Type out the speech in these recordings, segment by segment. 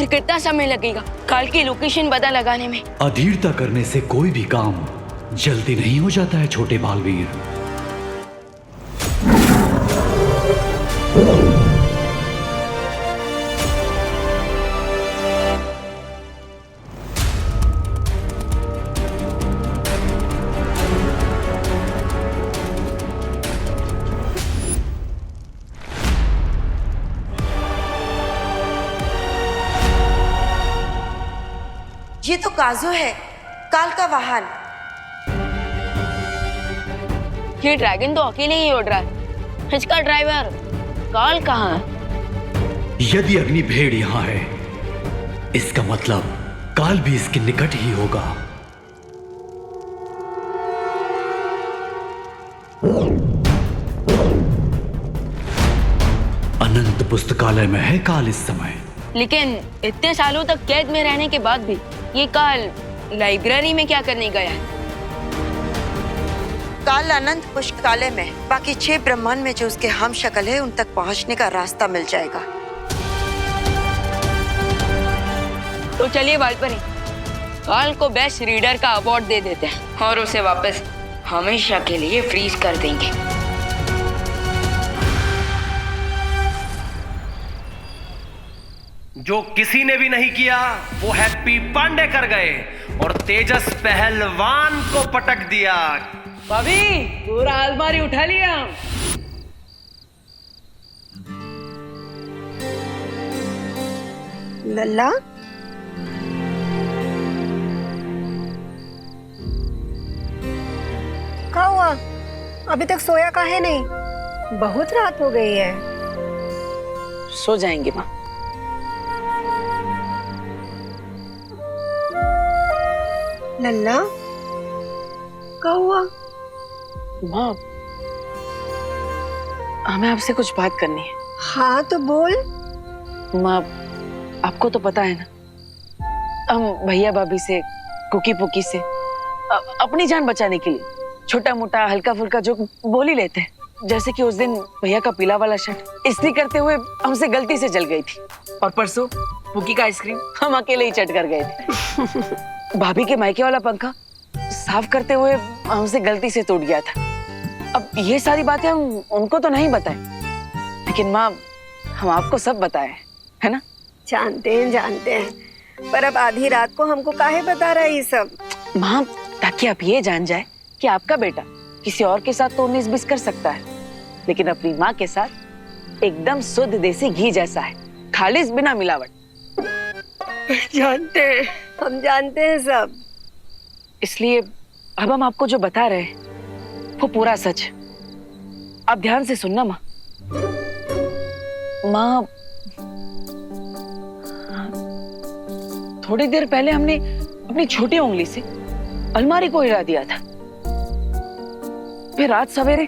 और कितना समय लगेगा काल की लोकेशन पता लगाने में? अधीरता करने से कोई भी काम जल्दी नहीं हो जाता है छोटे बालवीर। ये तो काजू है, काल का वाहन। ये ड्रैगन तो अकेले ही उड़ रहा है, इसका ड्राइवर काल कहाँ है? यदि अग्नि भेड़ यहाँ है, इसका मतलब काल भी इसके निकट ही होगा। अनंत पुस्तकालय में है काल इस समय। लेकिन इतने सालों तक कैद में रहने के बाद भी ये काल लाइब्रेरी में क्या करने गया है? काल अनंत पुस्तकालय में बाकी 6 ब्रह्मांड में जो उसके हम शक्ल है उन तक पहुंचने का रास्ता मिल जाएगा। तो चलिए वालपरी, काल को बेस्ट रीडर का अवार्ड दे देते हैं और उसे वापस हमेशा के लिए फ्रीज कर देंगे। जो किसी ने भी नहीं किया वो हैप्पी पांडे कर गए और तेजस पहलवान को पटक दिया। भाभी पूरा अलमारी उठा लिया। लल्ला, क्या हुआ? अभी तक सोया काहे नहीं? बहुत रात हो गई है। सो जाएंगे माँ। लल्ला, क्या हुआ? माँ, हमें आपसे कुछ बात करनी है। हाँ तो बोल। माँ, आपको तो पता है ना, हम भैया भाभी से, कुकी पुकी से अपनी जान बचाने के लिए छोटा मोटा हल्का फुल्का जो बोल ही लेते हैं। जैसे कि उस दिन भैया का पीला वाला शर्ट इस्त्री करते हुए हमसे गलती से जल गई थी, और परसों पुकी का आइसक्रीम हम अकेले ही चट कर गए थे। भाभी के मायके वाला पंखा साफ करते हुए हमसे गलती से टूट गया था। अब ये सारी बातें हम उनको तो नहीं बताए, लेकिन माँ हम आपको सब बताए, है ना? जानते हैं, पर अब आधी रात को हमको काहे बता रहा है ये सब? माँ, ताकि आप ये जान जाए कि आपका बेटा किसी और के साथ तो 19-20 कर सकता है, लेकिन अपनी माँ के साथ एकदम शुद्ध देसी घी जैसा है, खालिस बिना मिलावट। हम जानते हैं सब। इसलिए अब हम आपको जो बता रहे हैं वो पूरा सच है। आप ध्यान से सुनना माँ। माँ, थोड़ी देर पहले हमने अपनी छोटी उंगली से अलमारी को हिला दिया था, फिर आज सवेरे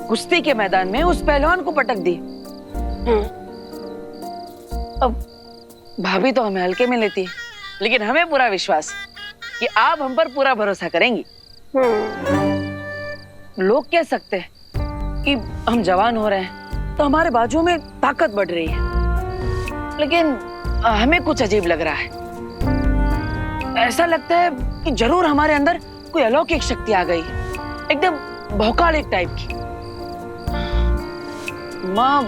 कुश्ती के मैदान में उस पहलवान को पटक दी। अब भाभी तो हमें हल्के में लेती है, लेकिन हमें पूरा विश्वास है कि आप हम पर पूरा भरोसा करेंगी। लोग कह सकते हैं कि हम जवान हो रहे हैं तो हमारे बाजुओं में ताकत बढ़ रही है, लेकिन हमें कुछ अजीब लग रहा है। ऐसा लगता है कि जरूर हमारे अंदर कोई अलौकिक शक्ति आ गई है, एकदम भौकालिक टाइप की। माँ,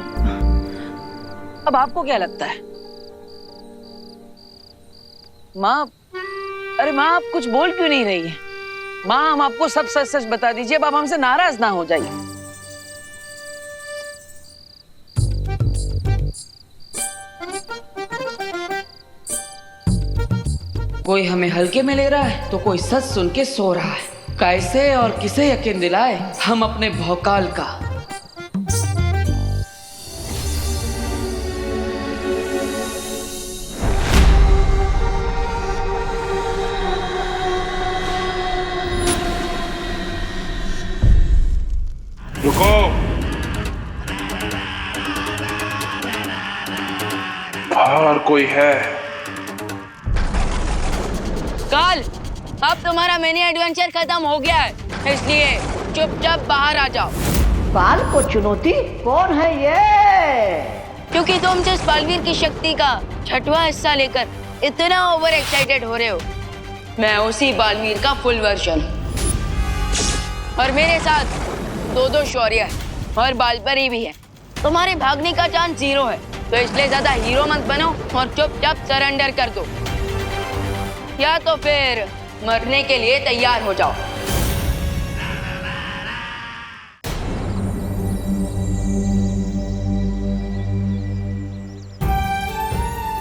अब आपको क्या लगता है? माँ, अरे माँ, आप कुछ बोल क्यों नहीं रही है? माँ, हम आपको सब सच सच बता दीजिए, अब आप हमसे नाराज ना हो जाइए। कोई हमें हल्के में ले रहा है तो कोई सच सुन के सो रहा है। कैसे और किसे यकीन दिलाए हम अपने भौकाल का? रुको, बाहर कोई है? काल, अब तुम्हारा मिनी एडवेंचर खत्म हो गया है, इसलिए चुपचाप बाहर आ जाओ। काल को चुनौती? कौन है ये? क्योंकि तुम जिस बालवीर की शक्ति का 6वां हिस्सा लेकर इतना ओवर एक्साइटेड हो रहे हो, मैं उसी बालवीर का फुल वर्जन हूं। और मेरे साथ दो शौर्य है और बालपरी भी है। तुम्हारे भागने का चांस 0 है, तो इसलिए ज्यादा हीरो मत बनो और चुपचाप सरेंडर कर दो, या तो फिर मरने के लिए तैयार हो जाओ।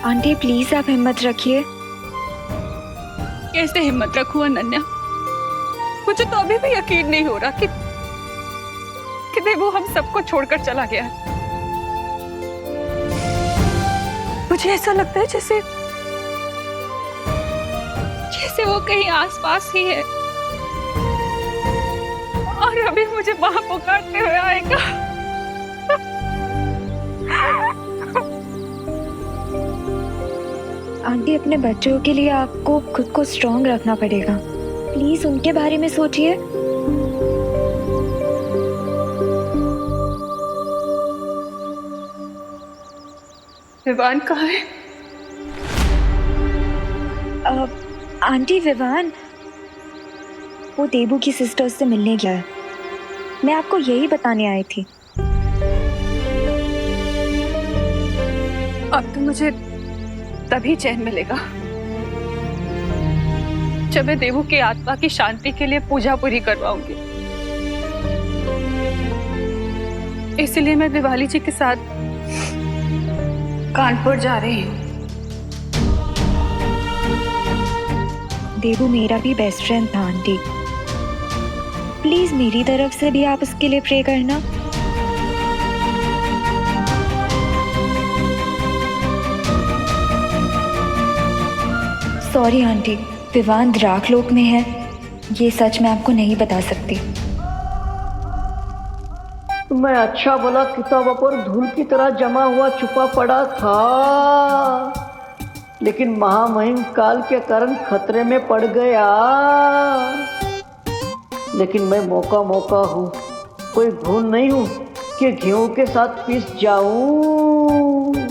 आंटी प्लीज आप हिम्मत रखिए। कैसे हिम्मत रखूं अनन्या? मुझे तो अभी भी यकीन नहीं हो रहा कि वो हम सबको छोड़कर चला गया है। मुझे ऐसा लगता है जैसे वो कहीं आसपास ही है और अभी मुझे वहां पुकारते हुए आएगा। आंटी अपने बच्चों के लिए आपको खुद को स्ट्रॉन्ग रखना पड़ेगा। प्लीज उनके बारे में सोचिए। विवान कहाँ है? आंटी विवान वो देबू की सिस्टर्स से मिलने गया है। मैं आपको यही बताने आई थी। अब तो मुझे तभी चैन मिलेगा जब मैं देवू की आत्मा की शांति के लिए पूजा पूरी करवाऊंगी। इसलिए मैं दिवाली जी के साथ कानपुर जा रही हूँ। देवू मेरा भी बेस्ट फ्रेंड था आंटी। प्लीज मेरी तरफ से भी आप उसके लिए प्रे करना। सॉरी आंटी, विवान द्राकलोक में है, ये सच मैं आपको नहीं बता सकती। मैं अच्छा भला किताबों पर धूल की तरह जमा हुआ छुपा पड़ा था, लेकिन महामहिम काल के कारण खतरे में पड़ गया। लेकिन मैं मौका हूँ, कोई भूल नहीं हूँ कि गेहूं के साथ पिस जाऊं।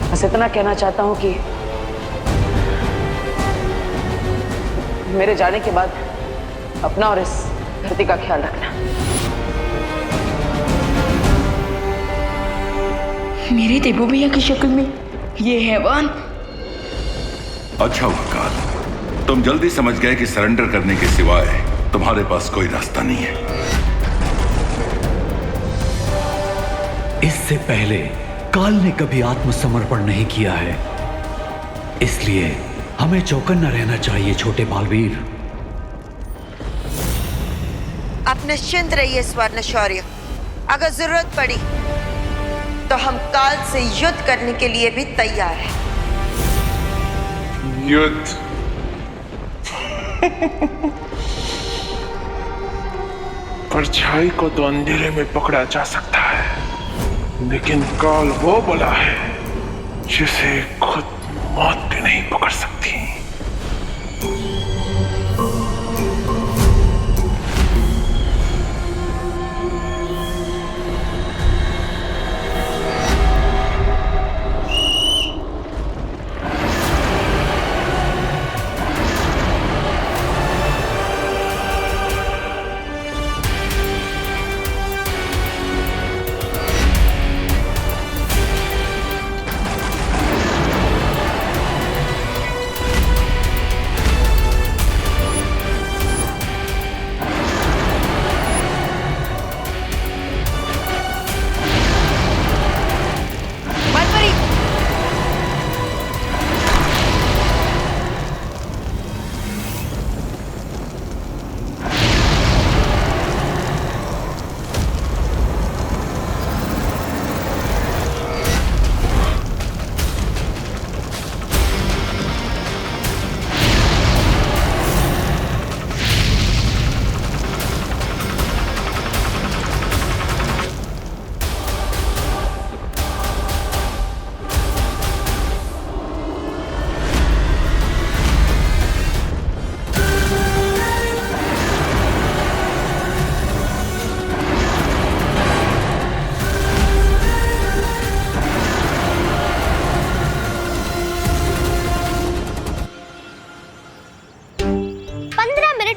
बस इतना कहना चाहता हूँ कि मेरे जाने के बाद अपना और इस धरती का ख्याल रखना। मेरे देवू भैया की शक्ल में ये हैवान। अच्छा हुआ काल, तुम जल्दी समझ गए कि सरेंडर करने के सिवाय तुम्हारे पास कोई रास्ता नहीं है। इससे पहले काल ने कभी आत्मसमर्पण नहीं किया है, इसलिए हमें चौकन्ना रहना चाहिए छोटे बालवीर। आप निश्चिंत रहिए स्वर्ण शौर्य, अगर जरूरत पड़ी तो हम काल से युद्ध करने के लिए भी तैयार हैं। युद्ध? परछाई को तो अंधेरे में पकड़ा जा सकता है, लेकिन काल वो बला है जिसे खुद मौत भी नहीं पकड़ सकती।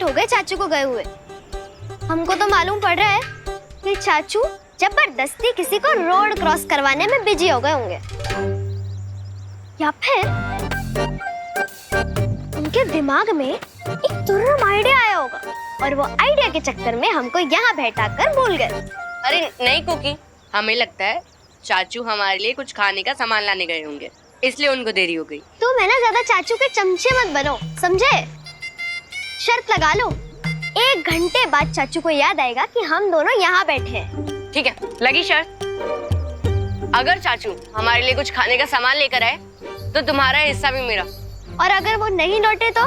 हो गए चाचू को गए हुए। हमको तो मालूम पड़ रहा है कि चाचू जबरदस्ती किसी को रोड क्रॉस करवाने में बिजी हो गए होंगे, या फिर उनके दिमाग में एक तुर्रम आइडिया आया होगा और वो आइडिया के चक्कर में हमको यहाँ बैठाकर भूल गए। अरे नहीं कुकी, हमें लगता है चाचू हमारे लिए कुछ खाने का सामान लाने गए होंगे, इसलिए उनको देरी हो गई। तुम है ना ज्यादा चाचू के चमचे मत बनो, समझे? शर्त लगा लो, 1 घंटे बाद चाचू को याद आएगा कि हम दोनों यहाँ बैठे हैं। ठीक है, लगी शर्त। अगर चाचू हमारे लिए कुछ खाने का सामान लेकर आए तो तुम्हारा हिस्सा भी मेरा, और अगर वो नहीं लौटे तो?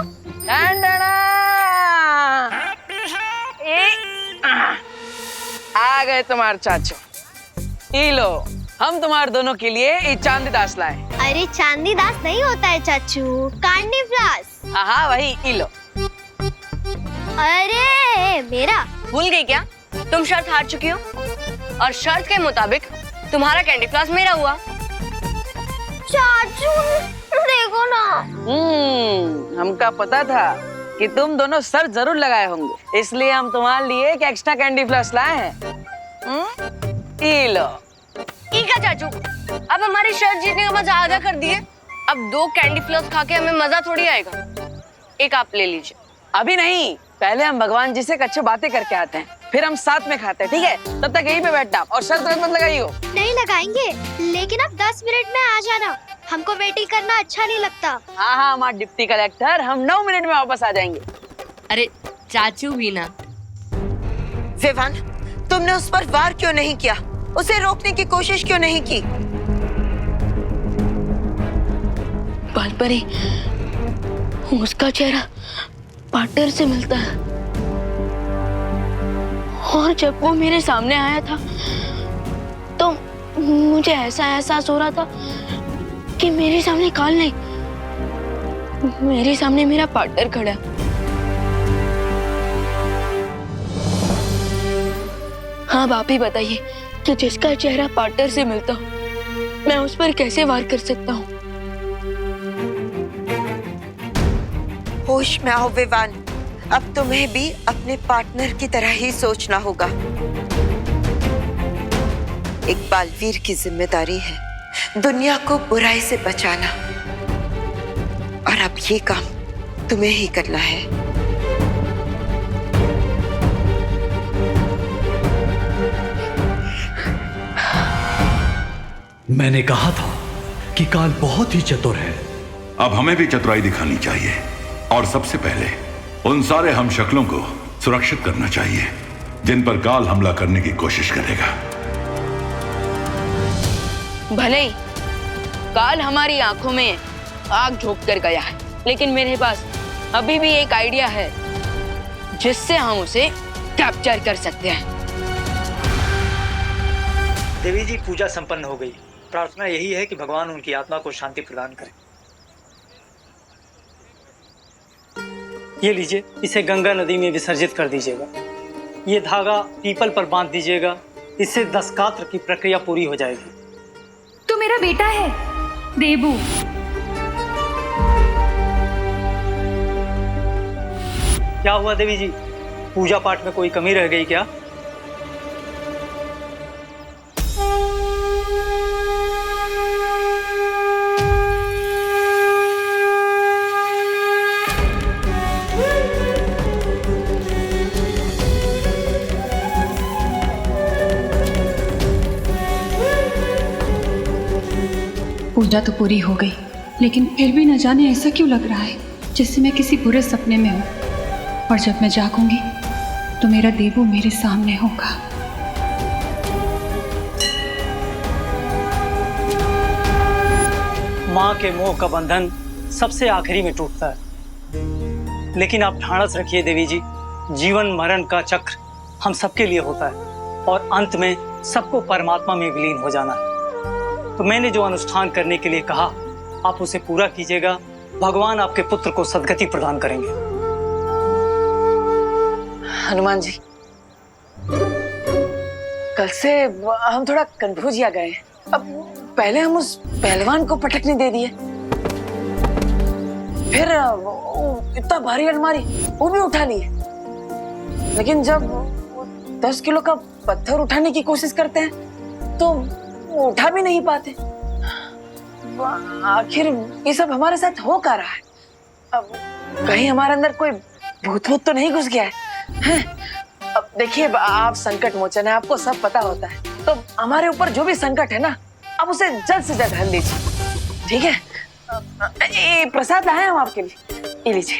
आ गए तुम्हारे चाचू। ये लो, हम तुम्हारे दोनों के लिए ये चांदी दास लाए। अरे चांदी दास नहीं होता है चाचू, कांडी फ्लास। हाँ वही, ये लो। अरे मेरा भूल गई क्या? तुम शर्त हार चुकी हो और शर्त के मुताबिक तुम्हारा कैंडी फ्लास मेरा हुआ। चाचू देखो ना। हमका पता था कि तुम दोनों सर जरूर लगाए होंगे, इसलिए हम तुम्हारे लिए एक एक्स्ट्रा कैंडी फ्लास लाए हैं। ये लो। ठीक है चाचू, अब हमारी शर्त जीतने का मजा आधा कर दिए। अब 2 कैंडी फ्लास खा के हमें मजा थोड़ी आएगा। एक आप ले लीजिए। अभी नहीं, पहले हम भगवान जी से अच्छी बातें करके आते हैं, फिर हम साथ में खाते हैं, ठीक है? तब तक यहीं पे बैठना और शर्त मत लगाइयो। नहीं लगाएंगे, लेकिन आप 10 मिनट में आ जाना, हमको वेटिंग करना अच्छा नहीं लगता। हाँ हमारे डिप्टी कलेक्टर, हम 9 मिनट में वापस आ जाएंगे। अरे चाचू भी ना। विवान, तुमने उस पर वार क्यों नहीं किया? उसे रोकने की कोशिश क्यों नहीं की? बालपरी, उसका चेहरा पार्टनर से मिलता है और जब वो मेरे सामने आया था तो मुझे ऐसा एहसास हो रहा था कि मेरे सामने काल नहीं, मेरे सामने मेरा पार्टनर खड़ा है। हाँ आप ही बताइए कि जिसका चेहरा पार्टनर से मिलता हो, मैं उस पर कैसे वार कर सकता हूँ? होश में आओ विवान, अब तुम्हें भी अपने पार्टनर की तरह ही सोचना होगा। एक बालवीर की जिम्मेदारी है दुनिया को बुराई से बचाना, और अब ये काम तुम्हें ही करना है। मैंने कहा था कि काल बहुत ही चतुर है। अब हमें भी चतुराई दिखानी चाहिए और सबसे पहले उन सारे हम शक्लों को सुरक्षित करना चाहिए जिन पर काल हमला करने की कोशिश करेगा। भले ही काल हमारी आंखों में आग झोंक कर गया है, लेकिन मेरे पास अभी भी एक आइडिया है जिससे हम उसे कैप्चर कर सकते हैं। देवी जी, पूजा संपन्न हो गई। प्रार्थना यही है कि भगवान उनकी आत्मा को शांति प्रदान करें। ये लीजिए, इसे गंगा नदी में विसर्जित कर दीजिएगा। ये धागा पीपल पर बांध दीजिएगा, इससे 10 कात्र की प्रक्रिया पूरी हो जाएगी। तो मेरा बेटा है देबू। क्या हुआ देवी जी, पूजा पाठ में कोई कमी रह गई क्या? पूजा तो पूरी हो गई, लेकिन फिर भी न जाने ऐसा क्यों लग रहा है जैसे मैं किसी बुरे सपने में हूँ, और जब मैं जागूंगी तो मेरा देबू मेरे सामने होगा। माँ के मोह का बंधन सबसे आखिरी में टूटता है, लेकिन आप ढाढ़स रखिए देवी जी, जीवन मरण का चक्र हम सबके लिए होता है और अंत में सबको परमात्मा में विलीन हो जाना है। तो मैंने जो अनुष्ठान करने के लिए कहा, आप उसे पूरा कीजिएगा। भगवान आपके पुत्र को सद्गति प्रदान करेंगे। हनुमान जी, कल से हम थोड़ा कंफ्यूज या गए। अब पहले हम उस पहलवान को पटकने दे दिए, फिर इतना भारी अलमारी वो भी उठा ली, लेकिन जब 10 किलो का पत्थर उठाने की कोशिश करते हैं तो वो उठा भी नहीं पाते। आखिर ये सब हमारे साथ हो क्या रहा है? अब कहीं हमारे अंदर कोई भूत तो नहीं घुस गया है? अब देखिए, आप संकट मोचन है, आपको सब पता होता है, तो हमारे ऊपर जो भी संकट है ना, आप उसे जल्द से जल्द हल दीजिए, ठीक है? ये प्रसाद लाए हम आपके लिए, ये लीजिए,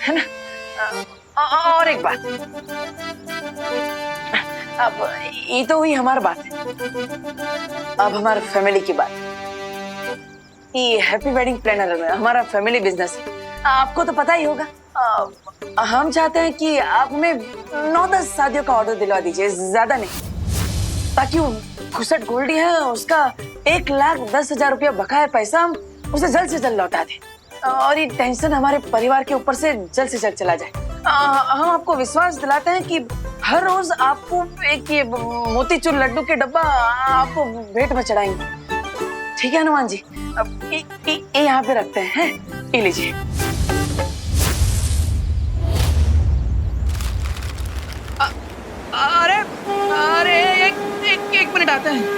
है ना? और एक बात, अब ये तो हुई हमारी बात है, अब हमारे फैमिली की बात। ये हैप्पी वेडिंग प्लानर में हमारा फैमिली बिजनेस है, आपको तो पता ही होगा। हम चाहते हैं कि आप हमें 9-10 शादियों का ऑर्डर दिलवा दीजिए, ज्यादा नहीं, ताकि वो खुसट गोल्डी है उसका 1,10,000 रुपया बकाया पैसा हम उसे जल्द से जल्द लौटा दें और ये टेंशन हमारे परिवार के ऊपर से जल्द चला जाए। हम आपको विश्वास दिलाते हैं कि हर रोज आपको एक ये मोतीचूर लड्डू के डब्बा आपको भेंट में चढ़ाएंगे, ठीक है हनुमान जी? अब ये यहाँ पे रखते हैं, ये लीजिए। अरे एक मिनट आते हैं।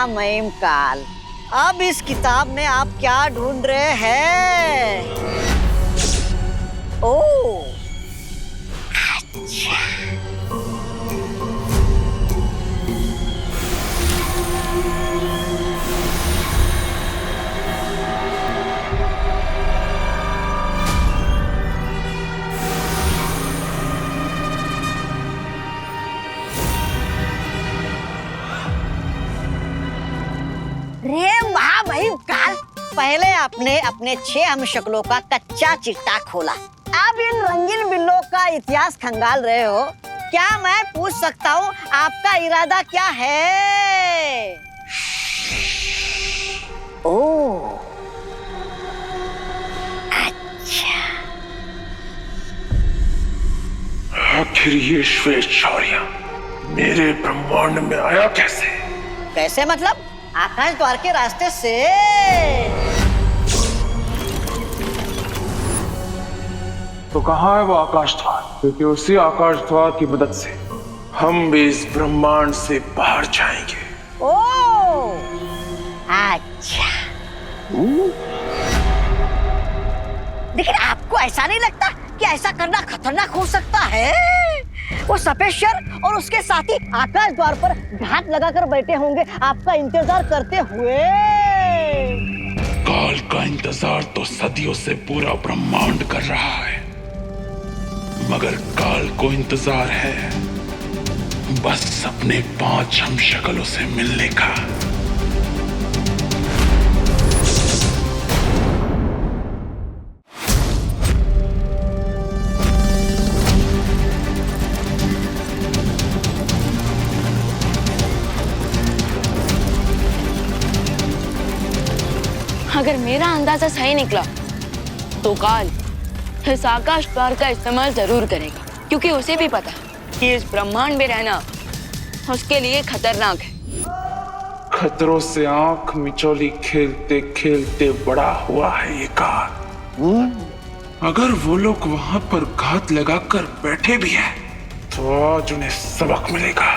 महिम काल, अब इस किताब में आप क्या ढूंढ रहे हैं? ओह, अच्छा। रे महामहिम काल, पहले आपने अपने 6 हमशक्लों का कच्चा चिट्टा खोला, अब इन रंगीन बिल्लों का इतिहास खंगाल रहे हो। क्या मैं पूछ सकता हूँ आपका इरादा क्या है? ओह, अच्छा। आखिर ये श्वेत शौर्य मेरे ब्रह्मांड में आया कैसे? कैसे मतलब? आकाश द्वार के रास्ते से। तो कहाँ है वो आकाश द्वार? क्योंकि उसी आकाश द्वार की मदद से हम भी इस ब्रह्मांड से बाहर जाएंगे। ओह, अच्छा। लेकिन आपको ऐसा नहीं लगता कि ऐसा करना खतरनाक हो सकता है? वो सफेद शेर और उसके साथी आकाश द्वार पर घात लगाकर बैठे होंगे आपका इंतजार करते हुए। काल का इंतजार तो सदियों से पूरा ब्रह्मांड कर रहा है, मगर काल को इंतजार है बस अपने 5 हमशक्लों से मिलने का। अगर मेरा अंदाजा सही निकला तो काल इस आकाश द्वार का इस्तेमाल जरूर करेगा, क्योंकि उसे भी पता है कि इस ब्रह्मांड में रहना उसके लिए खतरनाक है। खतरों से आंख मिचौली खेलते खेलते बड़ा हुआ है ये काल। अगर वो लोग वहां पर घात लगाकर बैठे भी हैं, तो आज उन्हें सबक मिलेगा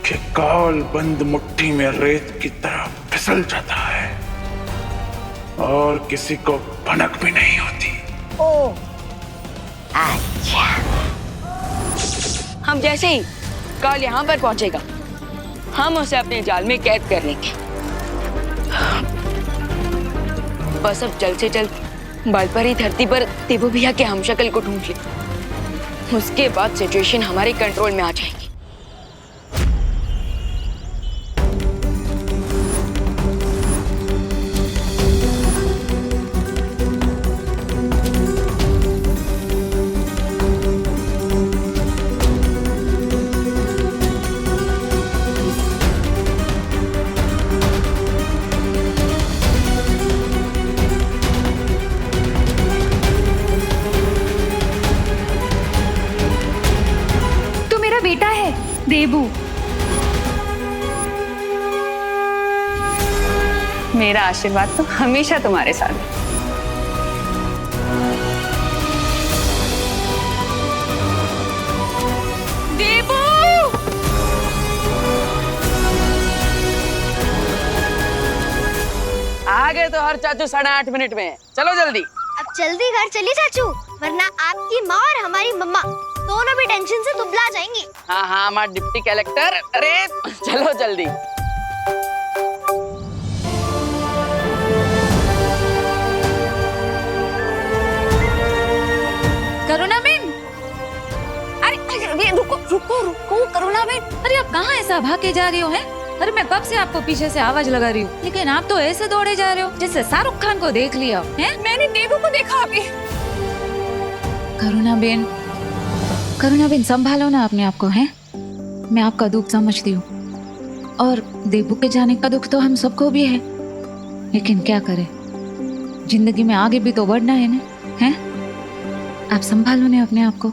कि काल बंद मुट्ठी में रेत की तरह फिसल जाता है और किसी को भनक भी नहीं होती। ओह, अच्छा। हम जैसे ही काल यहाँ पर पहुंचेगा, हम उसे अपने जाल में कैद कर लेंगे। बस अब जल्द से जल्द बालपरी धरती पर देवू भैया के हमशक्ल को ढूंढ ले। उसके बाद सिचुएशन हमारे कंट्रोल में आ जाएगी। बेटा है देबू। मेरा आशीर्वाद तो हमेशा तुम्हारे साथ है। देबू! आ गए तो हर चाचू 8:30 मिनट में। चलो जल्दी। अब जल्दी घर चलिए चाचू, वरना आपकी माँ और हमारी मम्मा दोनों भी टेंशन से दुबला जाएंगी। हाँ हाँ, हमारा डिप्टी कलेक्टर। अरे चलो जल्दी। करुणा बेन, अरे रुको रुको रुको करुणा बेन, अरे आप कहाँ ऐसा भाग के जा रही हो हैं? अरे मैं कब से आपको पीछे से आवाज लगा रही हूँ, लेकिन आप तो ऐसे दौड़े जा रहे हो जैसे शाहरुख खान को देख लिया है। मैंने देवू को देखा अभी। करुणा बेन संभालो ना अपने आप को, है? मैं आपका दुख समझती हूँ और देवू के जाने का दुख तो हम सबको भी है, लेकिन क्या करें, जिंदगी में आगे भी तो बढ़ना है ना, है? आप संभालो ना अपने आप को।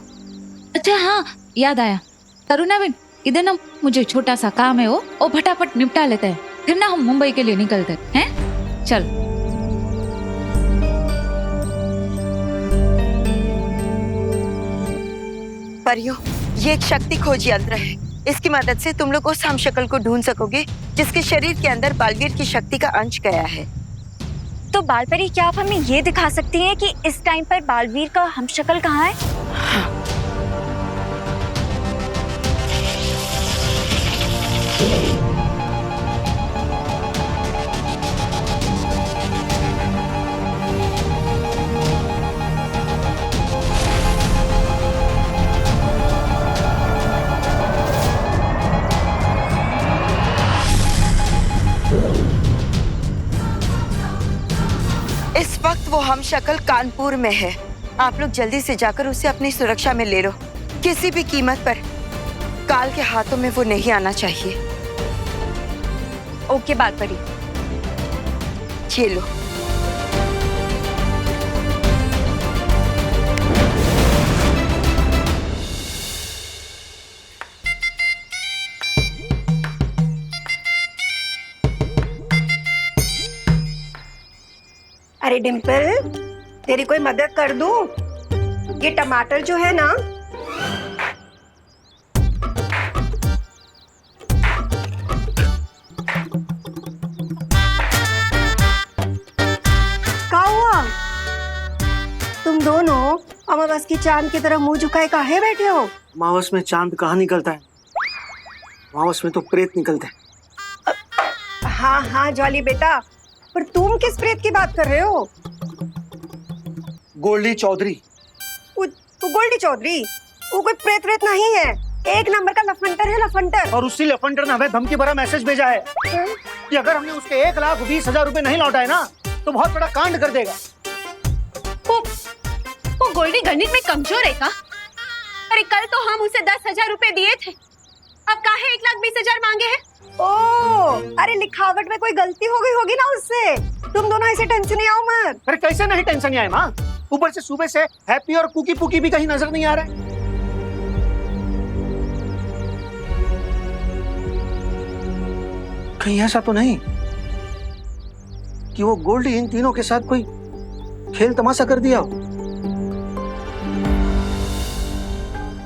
अच्छा हाँ, याद आया करुणा बेन, इधर ना मुझे छोटा सा काम है, वो फटाफट निपटा लेते हैं, फिर ना हम मुंबई के लिए निकलते हैं। चल। परियों, ये एक शक्ति खोज यंत्र है। इसकी मदद से तुम लोग उस हमशक्ल को ढूंढ सकोगे जिसके शरीर के अंदर बालवीर की शक्ति का अंश गया है। तो बालपरी, क्या आप हमें ये दिखा सकती हैं कि इस टाइम पर बालवीर का हमशक्ल कहाँ है? हाँ। इस वक्त वो हमशक्ल कानपुर में है। आप लोग जल्दी से जाकर उसे अपनी सुरक्षा में ले लो। किसी भी कीमत पर काल के हाथों में वो नहीं आना चाहिए। ओके बालपरी। ये लो। अरे डिम्पल, तेरी कोई मदद कर दूं? ये टमाटर जो है ना, क्या हुआ? तुम दोनों अमावस की चांद की तरह मुंह झुकाए काहे बैठे हो? अमावस में चांद कहाँ निकलता है? अमावस में तो प्रेत निकलते हैं। हाँ हाँ जॉली बेटा, पर तुम किस प्रेत की बात कर रहे हो? गोल्डी चौधरी। वो गोल्डी चौधरी वो कोई प्रेत व्रेत नहीं है, एक नंबर का लफंटर है, लफंटर। और उसी लफंटर ने हमें धमकी भरा मैसेज भेजा है कि अगर हमने उसके 1,20,000 रुपए नहीं लौटाए ना तो बहुत बड़ा कांड कर देगा। वो गोल्डी गणित में कमजोर है का? अरे कल तो हम उसे 10,000 रुपए दिए थे अब काहे 1,20,000 मांगे हैं? ओ, अरे लिखावट में कोई गलती हो गई होगी ना उससे। तुम दोनों ऐसे टेंशन नहीं आओ मत। अरे कैसे नहीं टेंशन आए माँ? ऊपर से सुबह से हैप्पी और कुकी पुकी भी कहीं नजर नहीं आ रहा है। कहीं ऐसा तो नहीं कि वो गोल्डी इन तीनों के साथ कोई खेल तमाशा कर दिया हो?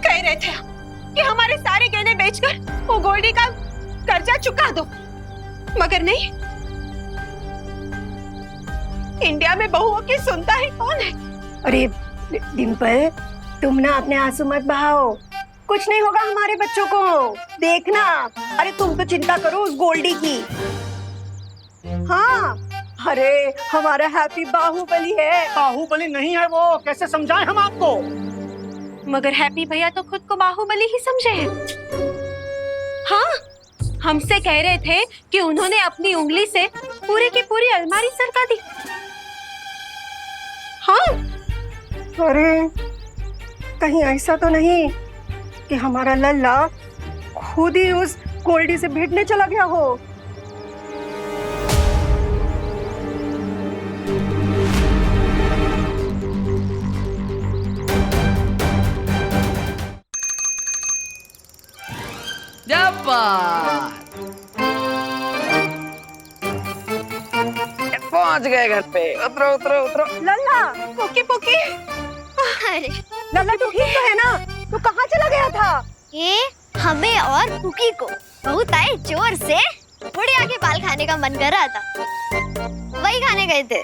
कह रहे थे कि हमारे सारे गहने बेचकर वो गोल्डी का कर्जा चुका दो, मगर नहीं। इंडिया में बहुओं की सुनता है कौन है? अरे डिम्पल, तुम ना अपने आंसू मत बहाओ, कुछ नहीं होगा हमारे बच्चों को, देखना। अरे तुम तो चिंता करो उस गोल्डी की। हाँ, अरे हमारा हैप्पी बाहुबली है। बाहुबली नहीं है वो, कैसे समझाएं हम आपको? मगर हैप्पी भैया तो खुद को बाहुबली ही समझे हैं। हाँ, हमसे कह रहे थे कि उन्होंने अपनी उंगली से पूरी की पूरी अलमारी सरका दी। हाँ, अरे कहीं ऐसा तो नहीं कि हमारा लल्ला खुद ही उस गोल्डी से भिड़ने चला गया हो? पहुंच गए घर पे। उतरो उतरो उतरो। लल्ला, पुकी पुकी। अरे लल्ला तू ठीक तो है ना? तू कहाँ चला गया था? ये हमें और पुकी को बहुत आए जोर से बुढ़िया के बाल खाने का मन कर रहा था, वही खाने गए थे।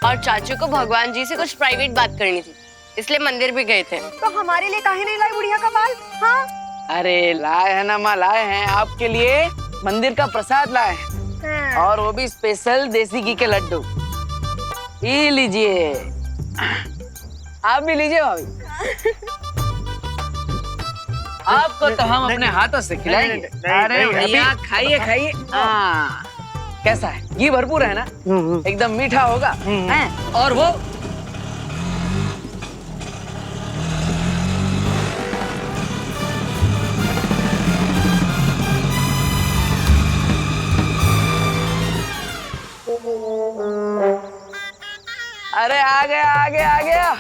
और चाचू को भगवान जी से कुछ प्राइवेट बात करनी थी, इसलिए मंदिर भी गए थे। तो हमारे लिए काहे नहीं लाई बुढ़िया का बाल? हाँ, अरे लाए हैं ना माँ, लाए हैं आपके लिए मंदिर का प्रसाद लाए हैं, और वो भी स्पेशल देसी घी के लड्डू। ये लीजिए, आप भी लीजिए भाभी। आपको तो हम अपने हाथों से खिलाएंगे। अरे भैया खाइए खाइए। हाँ, कैसा है? घी भरपूर है ना, एकदम मीठा होगा। और वो अरे आ गया आ गया आ गया।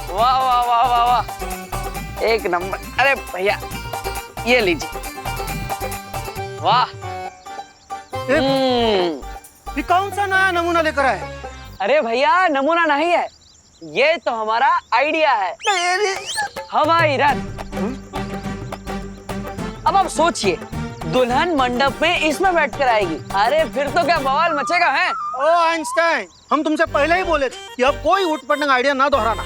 वाह वाह वाह वाह वाह, एक नंबर। अरे भैया ये लीजिए। वाह, ये कौन सा नया नमूना लेकर आए? अरे भैया नमूना नहीं है, ये तो हमारा आइडिया है, हवाई रथ। अब आप सोचिए, दुल्हन मंडप में इसमें बैठकर आएगी। अरे फिर तो क्या बवाल मचेगा है? ओ आइंस्टाइन, हम तुमसे पहले ही बोले थे कि अब कोई उठ-पटंग आइडिया ना दोहराना।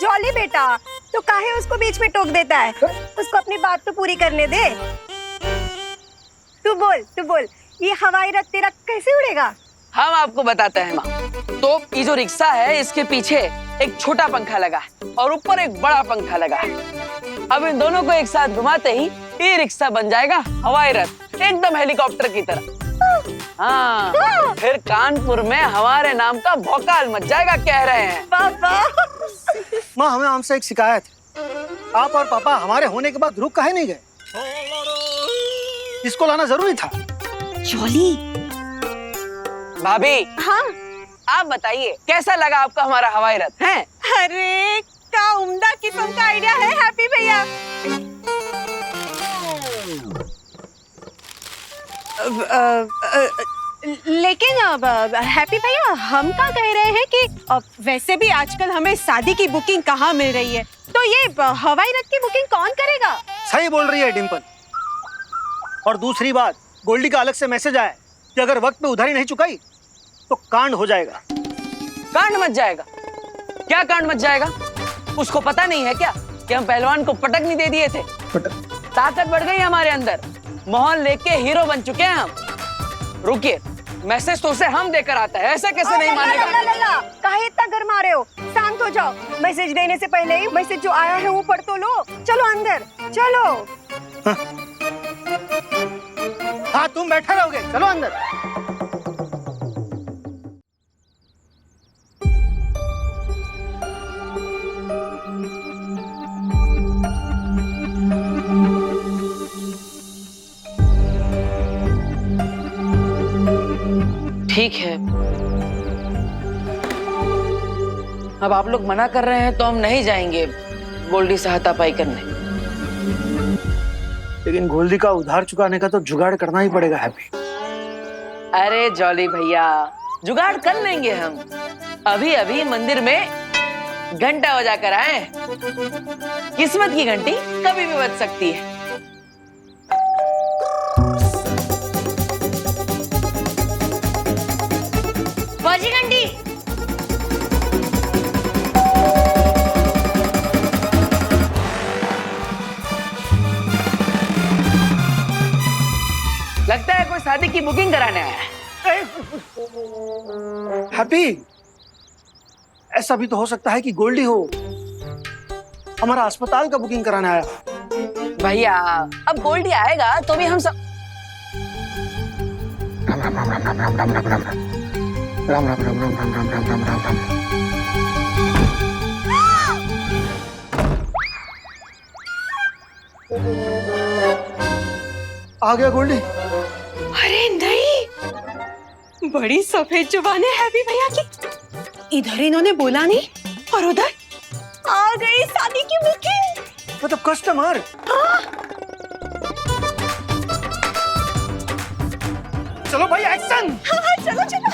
जॉली बेटा, तो काहे उसको बीच में टोक देता है? उसको अपनी बात तो पूरी करने दे। तू बोल, ये हवाई रथ तेरा कैसे उड़ेगा? हम आपको बताते हैं माँ। तो ये जो रिक्शा है, इसके पीछे एक छोटा पंखा लगा है और ऊपर एक बड़ा पंखा लगा है। अब इन दोनों को एक साथ घुमाते ही ये रिक्शा बन जाएगा हवाई रथ, एकदम हेलीकॉप्टर की तरह। हाँ, फिर कानपुर में हमारे नाम का भौकाल मच जाएगा, कह रहे हैं। माँ, हमें हमसे एक शिकायत है। आप और पापा हमारे होने के बाद रुक काहे नहीं गए? इसको लाना जरूरी था। जॉली भाभी। हाँ, आप बताइए कैसा लगा आपको हमारा हवाई रथ है? अरे क्या उम्दा किस्म का आइडिया है हैप्पी भैया। लेकिन अब हैप्पी भैया, हम क्या कह रहे हैं कि वैसे भी आजकल हमें शादी की बुकिंग कहाँ मिल रही है, तो ये हवाई रथ की बुकिंग कौन करेगा? सही बोल रही है डिम्पल। और दूसरी बात, गोल्डी का अलग से मैसेज आया कि अगर वक्त पे उधारी नहीं चुकाई तो कांड हो जाएगा। कांड मच जाएगा? क्या कांड मच जाएगा? उसको पता नहीं है क्या कि हम पहलवान को पटक नहीं दे दिए थे? ताकत बढ़ गई हमारे अंदर, मोहल्ले के हीरो बन चुके हैं हम। रुकिए, मैसेज तो उसे हम देकर आता है, ऐसा कैसे नहीं मानेगा? काहे इतना गरमा रहे हो? शांत हो जाओ। मैसेज देने से पहले ही मैसेज जो आया है वो पढ़ तो लो। चलो अंदर चलो। हाँ, तुम बैठे रहोगे, चलो अंदर। ठीक है, अब आप लोग मना कर रहे हैं तो हम नहीं जाएंगे गोल्डी से हाथापाई करने। लेकिन गोल्डी का उधार चुकाने का तो जुगाड़ करना ही पड़ेगा हैप्पी। अरे जॉली भैया, जुगाड़ कर लेंगे हम। अभी अभी मंदिर में घंटा बजा कर आए। किस्मत की घंटी कभी भी बज सकती है। बजी घंटी। लगता है कोई शादी की बुकिंग कराने आया है। हैप्पी, ऐसा भी तो हो सकता है कि गोल्डी हो हमारा अस्पताल का बुकिंग कराने आया। भैया अब गोल्डी आएगा तो भी हम सब राम राम राम राम राम राम राम राम राम राम राम राम राम राम राम राम राम राम राम। आ गया गोल्डी। अरे नहीं, बड़ी सफेद जुबान है हैप्पी भैया की। इधर इन्होंने बोला नहीं और उधर आ गई शादी की बुकिंग। मतलब कस्टमर। चलो भाई एक्शन। हाँ, चलो चलो।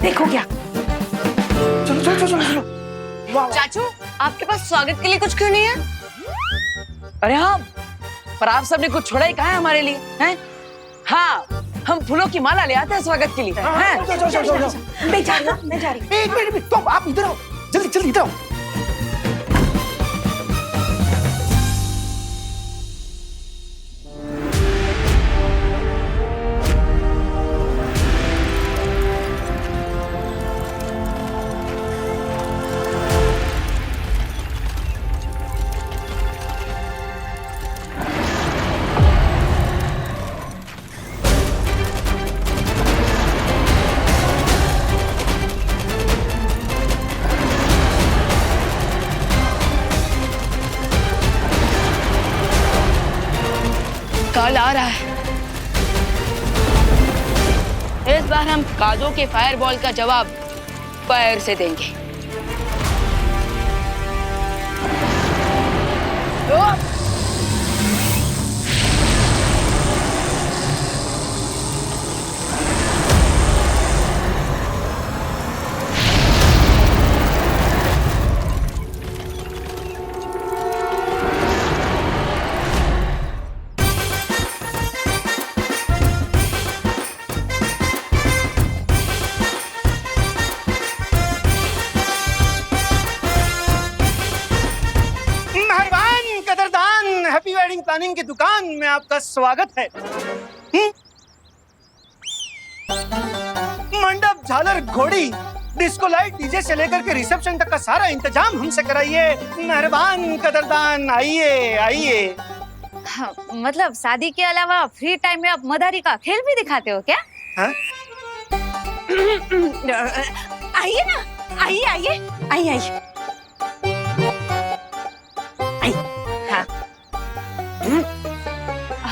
देखो क्या। चलो चलो चलो चलो। चाचू, आपके पास स्वागत के लिए कुछ क्यों नहीं है? अरे हाँ, पर आप सबने कुछ छोड़ा ही कहा है हमारे लिए, हैं? हाँ, हम फूलों की माला ले आते हैं स्वागत के लिए, हैं? मैं जा रही। एक मिनट, तो आप इधर आओ, जल्दी जल्दी इधर आओ। काल आ रहा है। इस बार हम काजों के फायरबॉल का जवाब फायर से देंगे। हैप्पी वेडिंग प्लानिंग की दुकान में आपका स्वागत है। मंडप, झालर, घोड़ी, डिस्को लाइट, डीजे से लेकर के रिसेप्शन तक का सारा इंतजाम हमसे कराइए। मेहरबान कदरदान, आइए आइए। हाँ, मतलब शादी के अलावा फ्री टाइम में आप मदारी का खेल भी दिखाते हो क्या? हाँ? आइए ना, आइए आइए आइए आइए।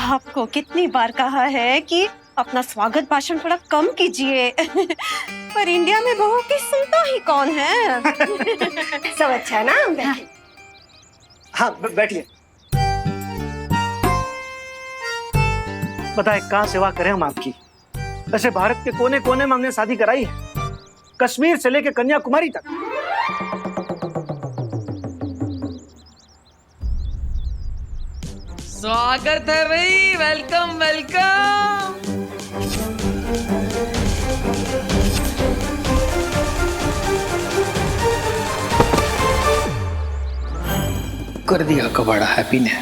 आपको कितनी बार कहा है कि अपना स्वागत भाषण थोड़ा कम कीजिए। पर इंडिया में बहू की सुनता ही कौन है। सब अच्छा है ना? हाँ बैठिए। बताए कहाँ सेवा करें हम आपकी। वैसे भारत के कोने कोने में हमने शादी कराई है, कश्मीर से लेकर कन्याकुमारी तक। स्वागत है भाई, वेलकम वेलकम। कर दिया कबाड़ा हैप्पी ने।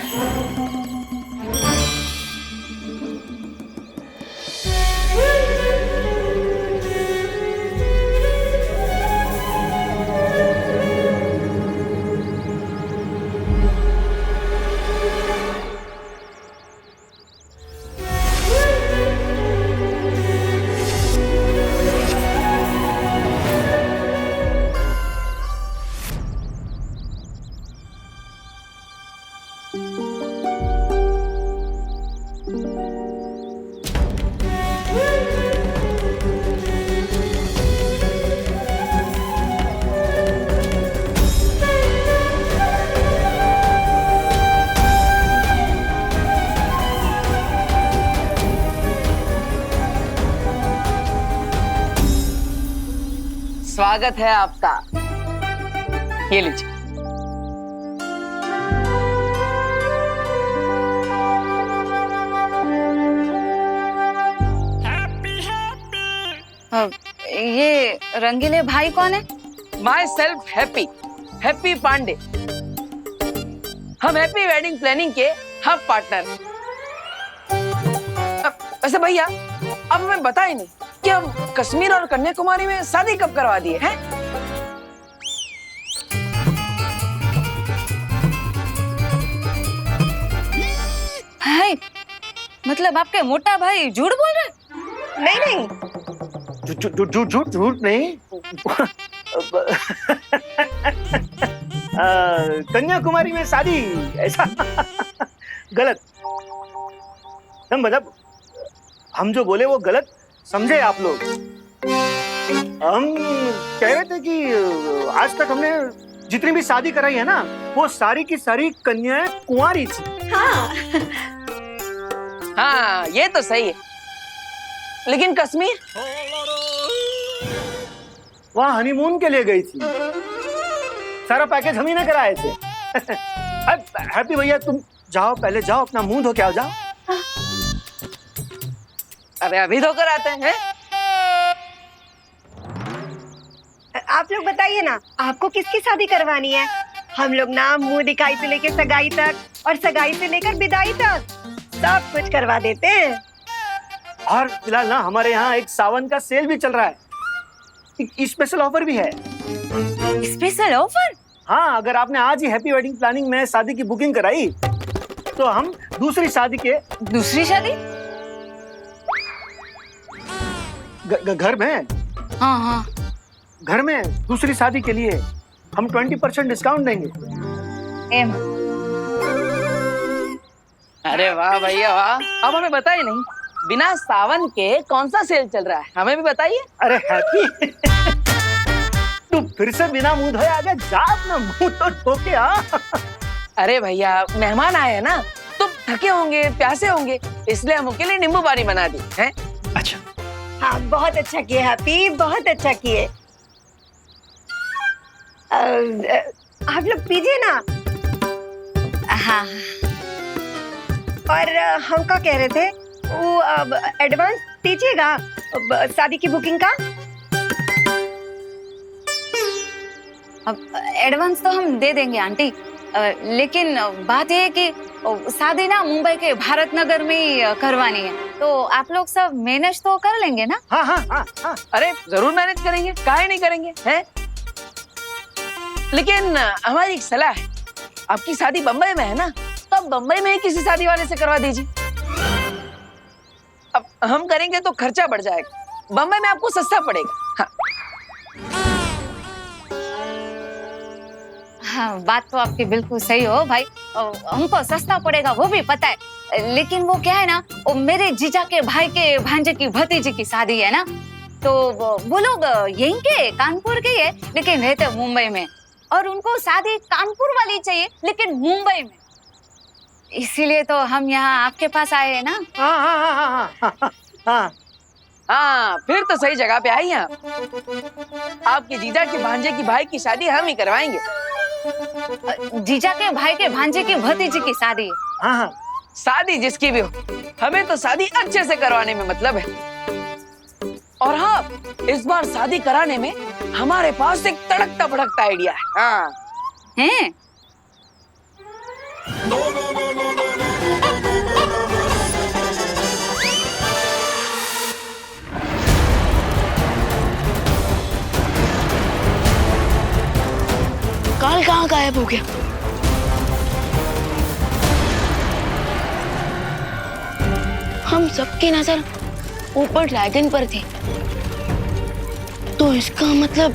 स्वागत है आपका। ये लीजिए। ये रंगीले भाई कौन है? Myself Happy, Happy Pandey. हम हैप्पी वेडिंग प्लानिंग के हम पार्टनर। वैसे भैया अब हमें बता ही नहीं कि हम कश्मीर और कन्याकुमारी में शादी कब करवा दिए हैं? भाई मतलब आपके मोटा भाई झूठ बोल रहे? नहीं नहीं, झूठ नहीं। कन्याकुमारी में शादी, ऐसा गलत। मतलब हम जो बोले वो गलत समझे आप लोग। हम कह रहे थे कि आज तक हमने जितनी भी शादी कराई है ना, वो सारी की सारी कन्याएं कुंवारी थी। हाँ ये तो सही है, लेकिन कश्मीर वहाँ हनीमून के लिए गई थी। सारा पैकेज हम ही ने कराए थे। हैप्पी भैया तुम जाओ, पहले जाओ, अपना मुंह धो के आओ, जाओ। अरे अभी धोकर आते हैं। आप लोग बताइए ना, आपको किसकी शादी करवानी है? हम लोग ना मुंह दिखाई से लेकर सगाई तक और सगाई से लेकर विदाई तक सब कुछ करवा देते हैं। और फिलहाल ना हमारे यहाँ एक सावन का सेल भी चल रहा है, एक स्पेशल ऑफर भी है। Special offer? हाँ, अगर आपने आज ही हैप्पी वेडिंग प्लानिंग में शादी की बुकिंग कराई तो हम दूसरी शादी के दूसरी शादी घर में, हाँ हाँ घर में दूसरी शादी के लिए हम 20% डिस्काउंट देंगे। अरे वाह भैया वाह, अब हमें बताइए नहीं, बिना सावन के कौन सा सेल चल रहा है, हमें भी बताइए। अरे हैप्पी तू फिर से बिना मुंह धोए आ गया, जा अपना मुंह तो धो के आ। अरे भैया मेहमान आए हैं ना, तो थके होंगे, प्यासे होंगे, इसलिए हम उनके लिए नींबू पानी बना दी है। अच्छा हाँ, बहुत अच्छा किए हैप्पी, बहुत अच्छा किए। आप लोग पीजिए ना। हाँ। और हम क्या कह रहे थे, वो अब एडवांस दीजिएगा शादी की बुकिंग का। अब एडवांस तो हम दे देंगे आंटी, लेकिन बात ये है कि शादी ना मुंबई के भारत नगर में ही करवानी है, तो आप लोग सब मैनेज तो कर लेंगे ना? हाँ हाँ हाँ हाँ। अरे जरूर मैनेज करेंगे, काहे नहीं करेंगे हैं? लेकिन हमारी एक सलाह है, आपकी शादी बम्बई में है ना, तो आप बम्बई में ही किसी शादी वाले से करवा दीजिए। अब हम करेंगे तो खर्चा बढ़ जाएगा, बम्बई में आपको सस्ता पड़ेगा। हाँ। हाँ, बात तो आपकी बिल्कुल सही हो भाई, हमको सस्ता पड़ेगा वो भी पता है, लेकिन वो क्या है ना, वो मेरे जीजा के भाई के भांजे की भतीजी की शादी है ना, तो वो लोग यहीं के कानपुर के है, लेकिन रहते मुंबई में, और उनको शादी कानपुर वाली चाहिए लेकिन मुंबई में, इसीलिए तो हम यहाँ आपके पास आए हैं ना। हाँ हाँ हाँ हाँ हाँ हाँ हाँ, फिर तो सही जगह पे आई हैं आप। आपके जीजा के भांजे की भाई की शादी हम ही करवाएंगे। जीजा के भाई के भांजे की भतीजी की शादी। हाँ हाँ, शादी जिसकी भी हो, हमें तो शादी अच्छे से करवाने में मतलब है। और हाँ, इस बार शादी कराने में हमारे पास एक तड़कता भड़कता आइडिया है। हाँ हैं? काल कहाँ गायब हो गया? हम सबकी नजर ऊपर ड्रैगन पर थी, तो इसका मतलब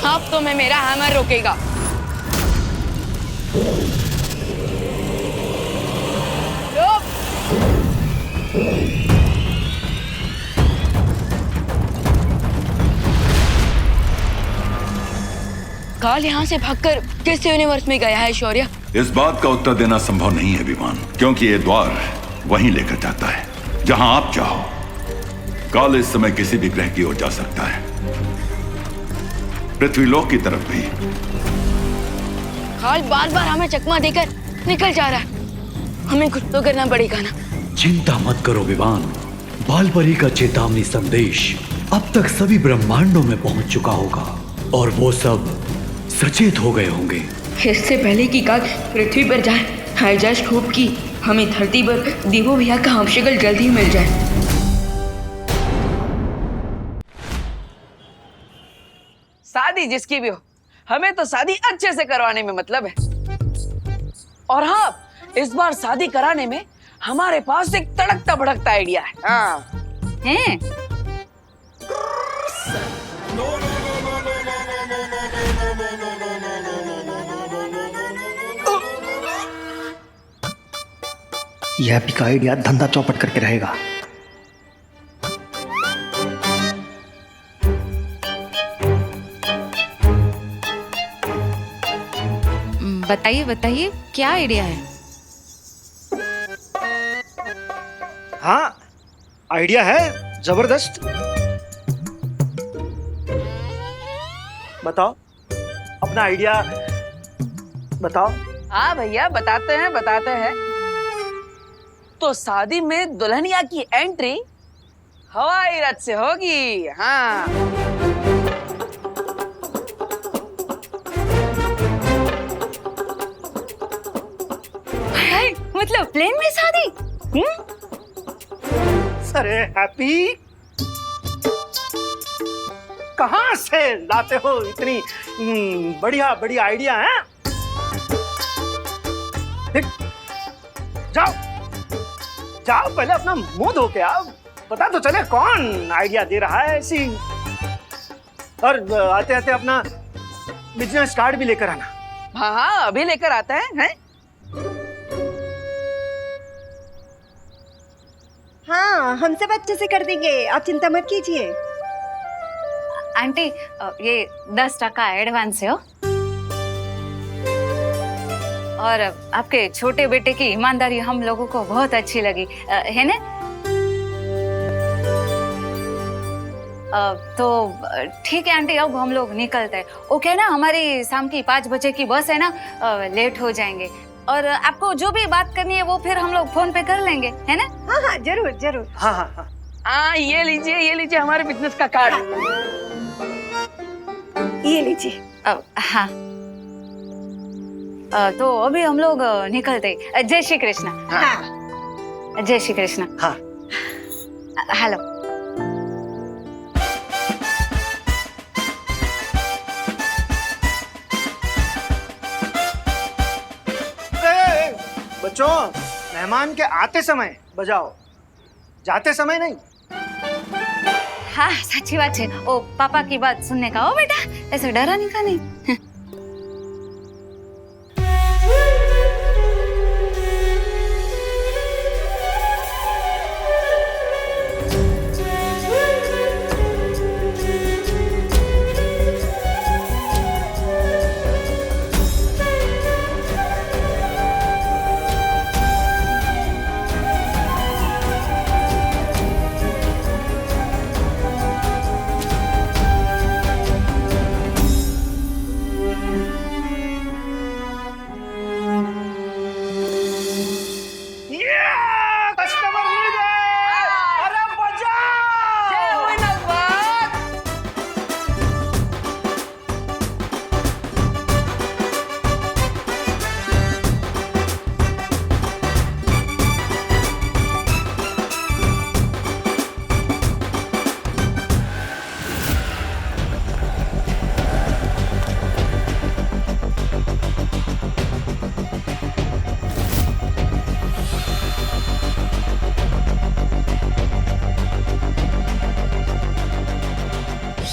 अब तो मैं मेरा हैमर रोकेगा। काल यहाँ से भागकर किस यूनिवर्स में गया है शौर्य? इस बात का उत्तर देना संभव नहीं है विमान, क्योंकि ये द्वार वहीं लेकर जाता है जहां आप चाहो। काल इस समय किसी भी ग्रह की ओर जा सकता है, पृथ्वीलोक की तरफ भी। काल बार बार हमें चकमा देकर निकल जा रहा है, हमें कुछ तो करना पड़ेगा ना। चिंता मत करो विमान, बालपरी का चेतावनी संदेश अब तक सभी ब्रह्मांडों में पहुंच चुका होगा और वो सब सचेत हो गए होंगे। इससे पहले कि काल पृथ्वी पर जाए, हाईजैक्ट होप की हमें धरती पर देवो भैया का हमशक्ल जल्दी मिल जाए। शादी जिसकी भी हो, हमें तो शादी अच्छे से करवाने में मतलब है। और हाँ, इस बार शादी कराने में हमारे पास एक तड़कता भड़कता आइडिया है। हाँ हैं? यह भी का आइडिया धंधा चौपट करके रहेगा। बताइए बताइए, क्या आइडिया है? हाँ, आइडिया है जबरदस्त। बताओ अपना आइडिया बताओ। हाँ भैया, बताते हैं। तो शादी में दुल्हनिया की एंट्री हवाई रथ से होगी। हाँ, मतलब प्लेन में शादी? अरे हैप्पी, कहाँ से लाते हो इतनी बढ़िया बढ़िया आइडिया है? जाओ जाओ, पहले अपना मुंह धो के आओ, पता तो चले कौन आइडिया दे रहा है ऐसी। और आते आते अपना बिजनेस कार्ड भी लेकर आना। हाँ, अभी लेकर आते हैं। हाँ, हम सब अच्छे से कर देंगे, आप चिंता मत कीजिए। आंटी, ये 10% एडवांस है। और आपके छोटे बेटे की ईमानदारी हम लोगों को बहुत अच्छी लगी, है ना? तो ठीक है आंटी, अब हम लोग निकलते हैं। ओके ना, हमारी शाम की 5 बजे की बस है ना, लेट हो जाएंगे। और आपको जो भी बात करनी है वो फिर हम लोग फोन पे कर लेंगे, है ना? हाँ हाँ, जरूर जरूर। हाँ हाँ हाँ। हाँ, ये लीजिए हमारे बिजनेस का कार्ड। ये लीजिए। हाँ, तो अभी हम लोग निकलते। जय श्री कृष्ण। हाँ। जय श्री कृष्ण। हाँ। हेलो। बच्चों, मेहमान के आते समय बजाओ, जाते समय नहीं। हाँ, सच्ची बात है। ओ पापा की बात सुनने का। ओ बेटा, ऐसे डरा नहीं का नहीं।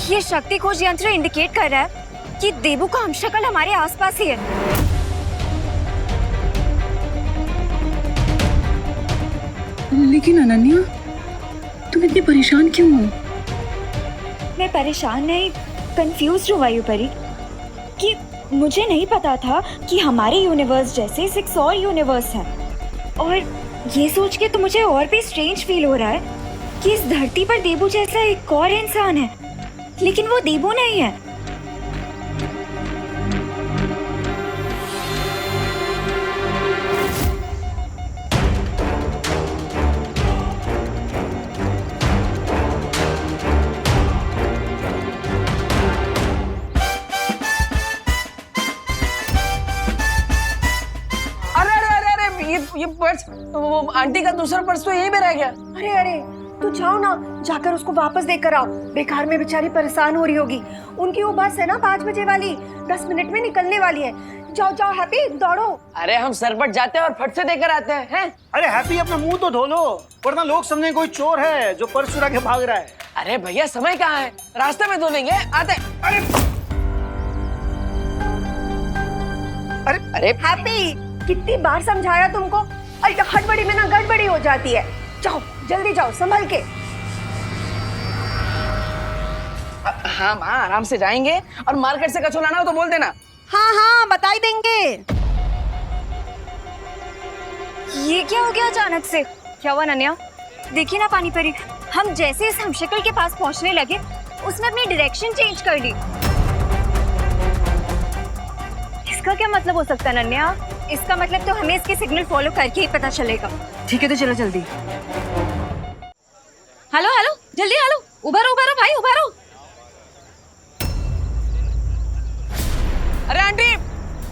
ये शक्ति खोज यंत्र इंडिकेट कर रहा है कि देबू का हमशक्ल हमारे आसपास ही है। लेकिन अनन्या, तुम इतनी परेशान क्यों हो? मैं परेशान नहीं, कंफ्यूज हूँ वायुपरी। कि मुझे नहीं पता था कि हमारे यूनिवर्स जैसे 6 और यूनिवर्स हैं। और ये सोच के तो मुझे और भी स्ट्रेंज फील हो रहा है कि इस धरती पर देबू जैसा एक और इंसान है, लेकिन वो देबू नहीं है। ये पर्स, वो आंटी का दूसरा पर्स तो यहीं पे रह गया। अरे अरे तू जाओ ना, जाकर उसको वापस देकर आओ। बेकार में बेचारी परेशान हो रही होगी। उनकी वो बस है ना 5 बजे वाली, 10 मिनट में निकलने वाली है। जाओ जाओ हैप्पी, दौड़ो। अरे हम सरपट जाते हैं और फट से देकर आते हैं। अरे हैप्पी अपना मुंह तो धो लो, वरना लोग समझे कोई चोर है जो पर्स चुरा के भाग रहा है। अरे भैया समय कहाँ है, रास्ते में धो लेंगे, आते। अरे हैप्पी, कितनी बार समझाया तुमको? अरे हड़बड़ी में ना गड़बड़ी हो जाती है। जाओ जल्दी जाओ, संभल के। हाँ माँ, आराम से जाएंगे, और मार्केट से कचौड़ा लाना हो तो बोल देना। हाँ हाँ बता ही देंगे। ये क्या हो गया अचानक से? क्या हुआ नन्या? देखिए ना पानी परी, हम जैसे इस हमशक्ल के पास पहुंचने लगे उसने अपनी डायरेक्शन चेंज कर ली। इसका क्या मतलब हो सकता है नन्या? इसका मतलब तो हमें इसके सिग्नल फॉलो करके ही पता चलेगा। ठीक है तो चलो जल्दी। हेलो हेलो, जल्दी हेलो, उभरो उभरो भाई, उभरो। अरे आंटी,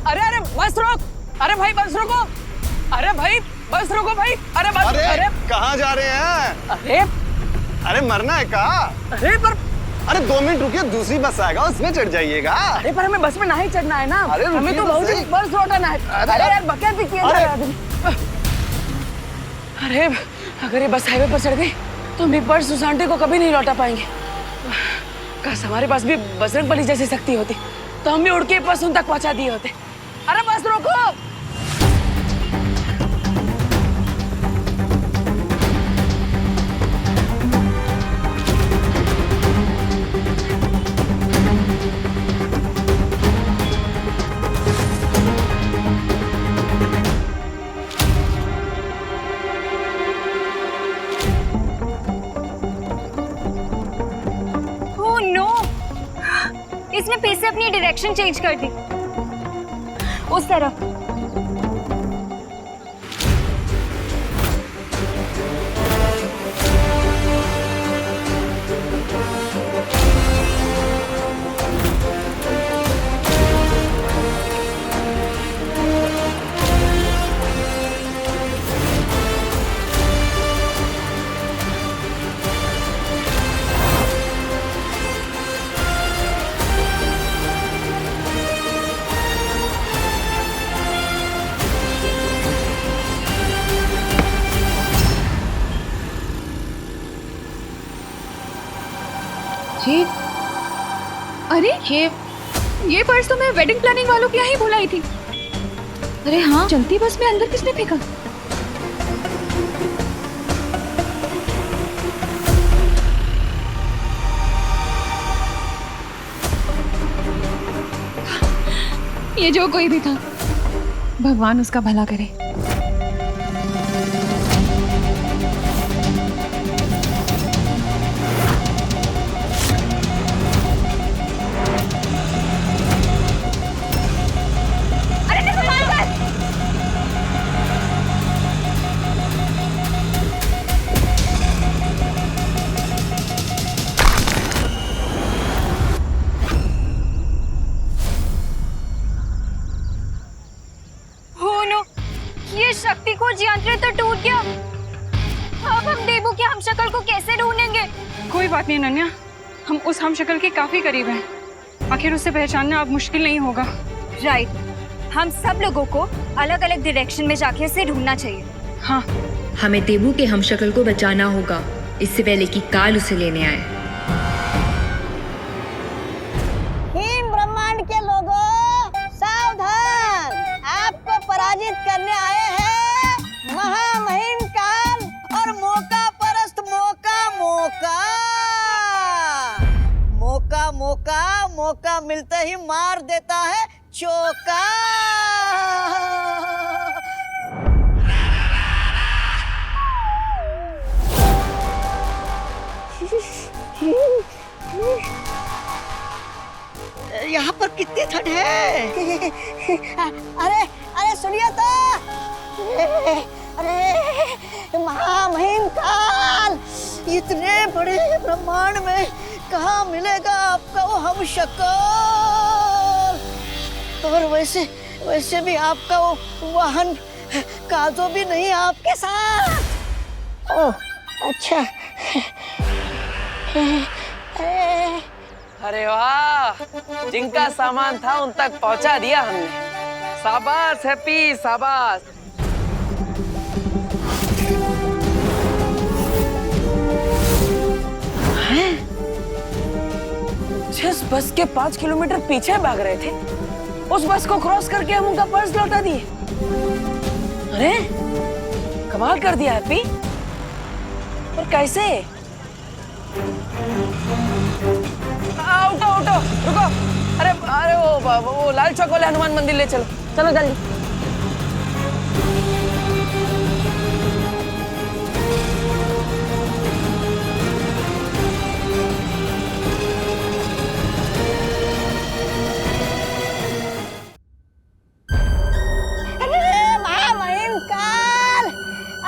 अरे अरे बस रोक, अरे भाई बस रोको, अरे भाई बस रोको भाई, अरे बस। अरे कहाँ जा रहे हैं? अरे मरना है कहाँ? अरे 2 मिनट रुकिए, दूसरी बस आएगा उसमें चढ़ जाइएगा। अरे पर हमें बस में नहीं चढ़ना है ना, अरे हमें तो बहुत बस लौटाना है। अरे यार बकैत भी किया जा रहा है। अरे अगर ये बस हाईवे पर चढ़ गई तो हम पर्स उस आंटी को कभी नहीं लौटा पाएंगे। काश हमारे पास भी बजरंगबली जैसी शक्ति होती तो हम भी उड़ के पर्स उन तक पहुंचा दिए होते। अरे बस रोको। इसने फिर से अपनी डायरेक्शन चेंज कर दी उस तरफ। ये अरे ये पर्स तो मैं वेडिंग प्लानिंग वालों के यहाँ ही भुलाई थी। अरे हाँ, चलती बस में अंदर किसने फेंका? ये जो कोई भी था, भगवान उसका भला करे। शक्ति को यंत्र तो टूट गया। अब हम देबू की हमशक्ल को कैसे ढूंढेंगे? कोई बात नहीं नन्या, हम उस हमशक्ल के काफी करीब हैं। आखिर उसे पहचानना अब मुश्किल नहीं होगा। राइट, हम सब लोगों को अलग अलग डायरेक्शन में जाके उसे ढूंढना चाहिए। हाँ, हमें देबू के हमशक्ल को बचाना होगा इससे पहले कि काल उसे लेने आए। ब्रह्मांड के लोगों सावधान, आपको पराजित करने आए हैं महामहिम काल और मौका परस्त मौका मौका मिलते ही मार देता है चौका। यहाँ पर कितनी ठंड है। अरे अरे सुनिए तो, अरे महामहिम काल, इतने बड़े ब्रह्मांड में कहाँ मिलेगा आपका वो हमशक्ल। और वैसे भी आपका वो वाहन काजो भी नहीं आपके साथ। ओह अच्छा। अरे वाह, जिनका सामान था उन तक पहुंचा दिया हमने। शाबाश हैप्पी, शाबाश। जिस बस के 5 किलोमीटर पीछे भाग रहे थे, उस बस को क्रॉस करके हम उनका पर्स लौटा दिए। अरे कमाल कर दिया हैप्पी। और कैसे? उठो उठो, रुको। अरे अरे वो लाल चौक वाले हनुमान मंदिर ले चलो, चलो जल्दी। अरे महामहिम काल,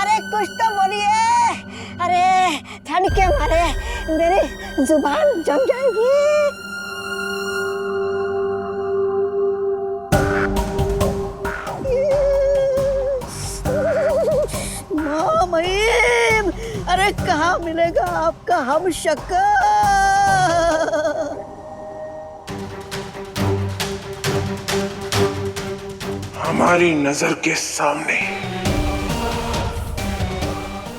अरे कुछ तो बोलिए। अरे ठंड के मारे मेरी जुबान जम जाएगी। महामहिम, अरे कहाँ मिलेगा आपका हमशक्ल। हमारी नजर के सामने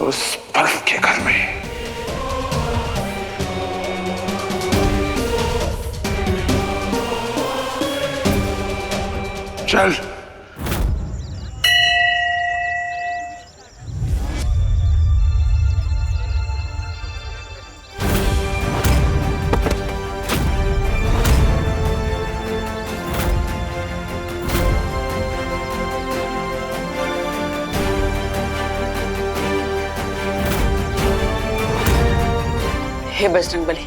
उस बर्फ के घर में चल। हे बजरंगबली,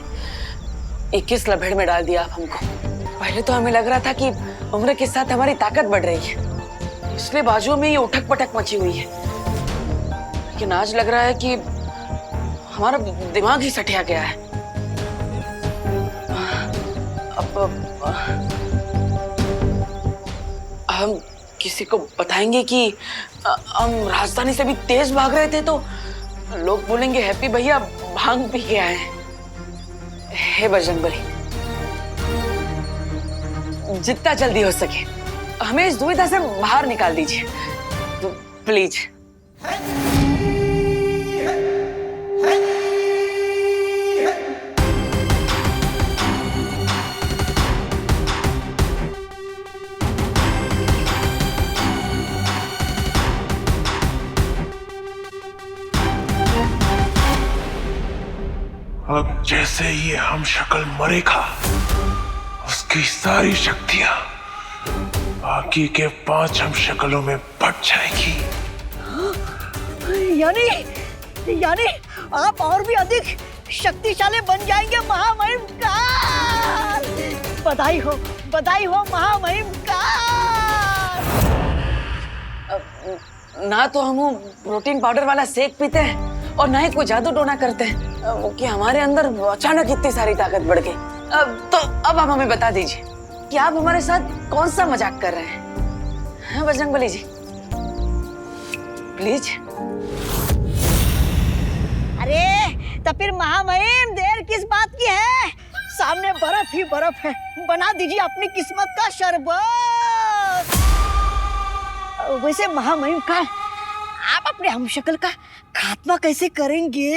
21 लभेड़ में डाल दिया आप हमको। पहले तो हमें लग रहा था कि उम्र के साथ हमारी ताकत बढ़ रही है, इसलिए बाजुओं में ये उठक पटक मची हुई है। लेकिन आज लग रहा है कि हमारा दिमाग ही सठिया गया है। अब हम किसी को बताएंगे कि हम राजधानी से भी तेज भाग रहे थे तो लोग बोलेंगे हैप्पी भैया भांग पी के आए हैं। हे बजरंगबली, जितना जल्दी हो सके हमें इस दुविधा से बाहर निकाल दीजिए, तो प्लीज। अब जैसे ये हमशक्ल मरेगा, उसकी सारी शक्तियां बाकी के 5 हमशक्लों में बट जाएगी। यानी आप और भी अधिक शक्तिशाली बन जाएंगे महामहिम काल। बधाई हो महामहिम काल। ना तो हम प्रोटीन पाउडर वाला शेक पीते हैं और ना ही कोई जादू टोना करते हैं कि हमारे अंदर अचानक इतनी सारी ताकत बढ़ गई। अब आप हमें बता दीजिए कि आप हमारे साथ कौन सा मजाक कर रहे हैं? हाँ बजरंगबली जी, प्लीज। अरे तो फिर महामहिम देर किस बात की है? सामने बर्फ ही बर्फ है, बना दीजिए अपनी किस्मत का शरबत। वैसे महामहिम का आप अपने हमशक्ल का खात्मा कैसे करेंगे?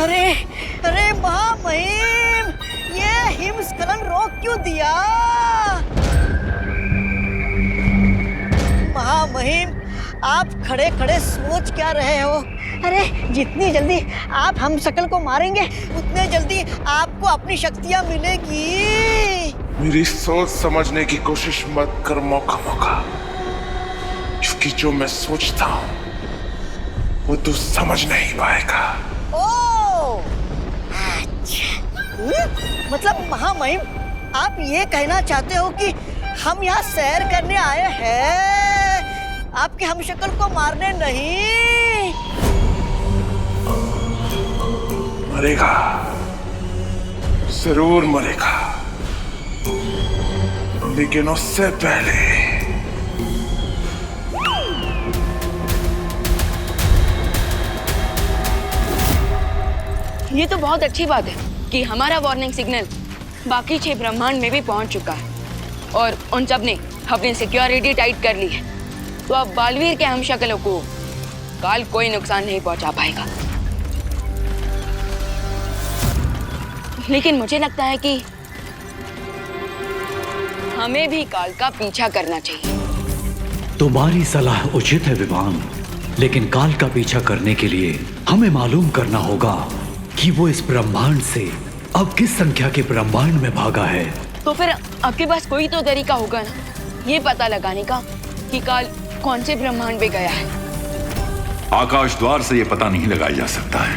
अरे अरे महामहिम, ये हिमस्खलन रोक क्यों दिया? महामहिम, आप खड़े खड़े सोच क्या रहे हो? अरे जितनी जल्दी आप हम शकल को मारेंगे उतने जल्दी आपको अपनी शक्तियां मिलेगी। मेरी सोच समझने की कोशिश मत कर मौका, क्योंकि जो मैं सोचता हूँ वो तू समझ नहीं पाएगा। ओ, अच्छा। मतलब महामहिम, आप ये कहना चाहते हो कि हम यहाँ सैर करने आए हैं, आपके हमशक्ल को मारने नहीं? मरेगा, जरूर मरेगा, लेकिन उससे पहले ये तो बहुत अच्छी बात है कि हमारा वार्निंग सिग्नल बाकी 6 ब्रह्मांड में भी पहुंच चुका है और उन सब ने अपनी सिक्योरिटी टाइट कर ली है। तो अब बालवीर के हमशक्लों को काल कोई नुकसान नहीं पहुंचा पाएगा। लेकिन मुझे लगता है कि हमें भी काल का पीछा करना चाहिए। तुम्हारी सलाह उचित है विवान, लेकिन काल का पीछा करने के लिए हमें मालूम करना होगा कि वो इस ब्रह्मांड से अब किस संख्या के ब्रह्मांड में भागा है। तो फिर आपके पास कोई तो तरीका होगा ना ये पता लगाने का कि काल कौन से ब्रह्मांड में गया है। आकाश द्वार से यह पता नहीं लगाया जा सकता है,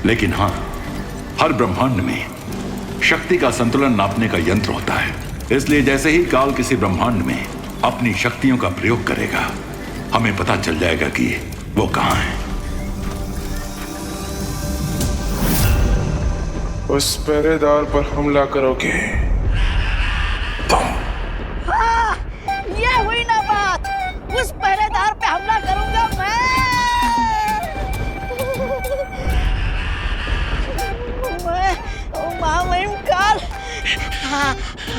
लेकिन हाँ, हर ब्रह्मांड में शक्ति का संतुलन नापने का यंत्र होता है। इसलिए जैसे ही काल किसी ब्रह्मांड में अपनी शक्तियों का प्रयोग करेगा, हमें पता चल जाएगा कि वो कहाँ है। उस पहरेदार पर हमला करोगे हाँ, ये हुई ना बात। उस पहरेदार पे हमला करूंगा मैं महामहिम काल। हाँ,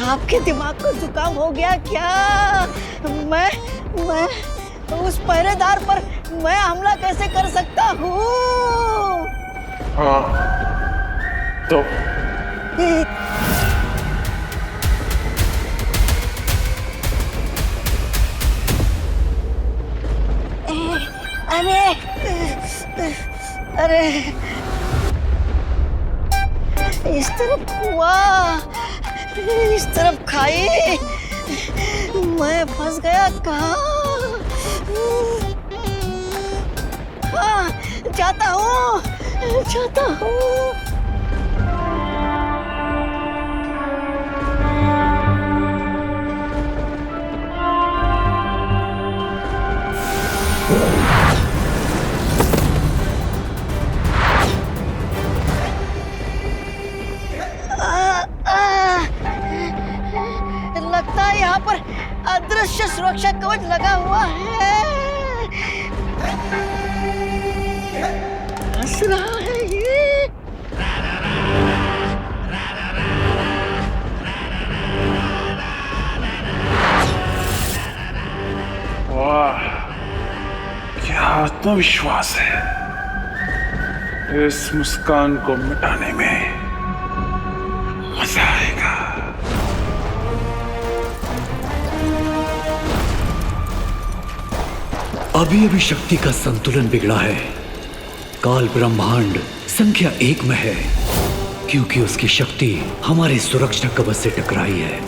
आपके दिमाग को जुकाम हो गया क्या? मैं उस पहरेदार पर मैं हमला कैसे कर सकता हूँ? हाँ तो अरे इस तरफ हुआ, इस तरफ खाई, मैं फंस गया कहाँ? हाँ, जाता हूँ। लगता है यहाँ पर अदृश्य सुरक्षा कवच लगा हुआ है। हंस रहा है ये। वाह, क्या आत्मविश्वास है। इस मुस्कान को मिटाने में मजा आएगा। अभी अभी शक्ति का संतुलन बिगड़ा है। काल ब्रह्मांड संख्या 1 में है, क्योंकि उसकी शक्ति हमारे सुरक्षा कवच से टकराई है।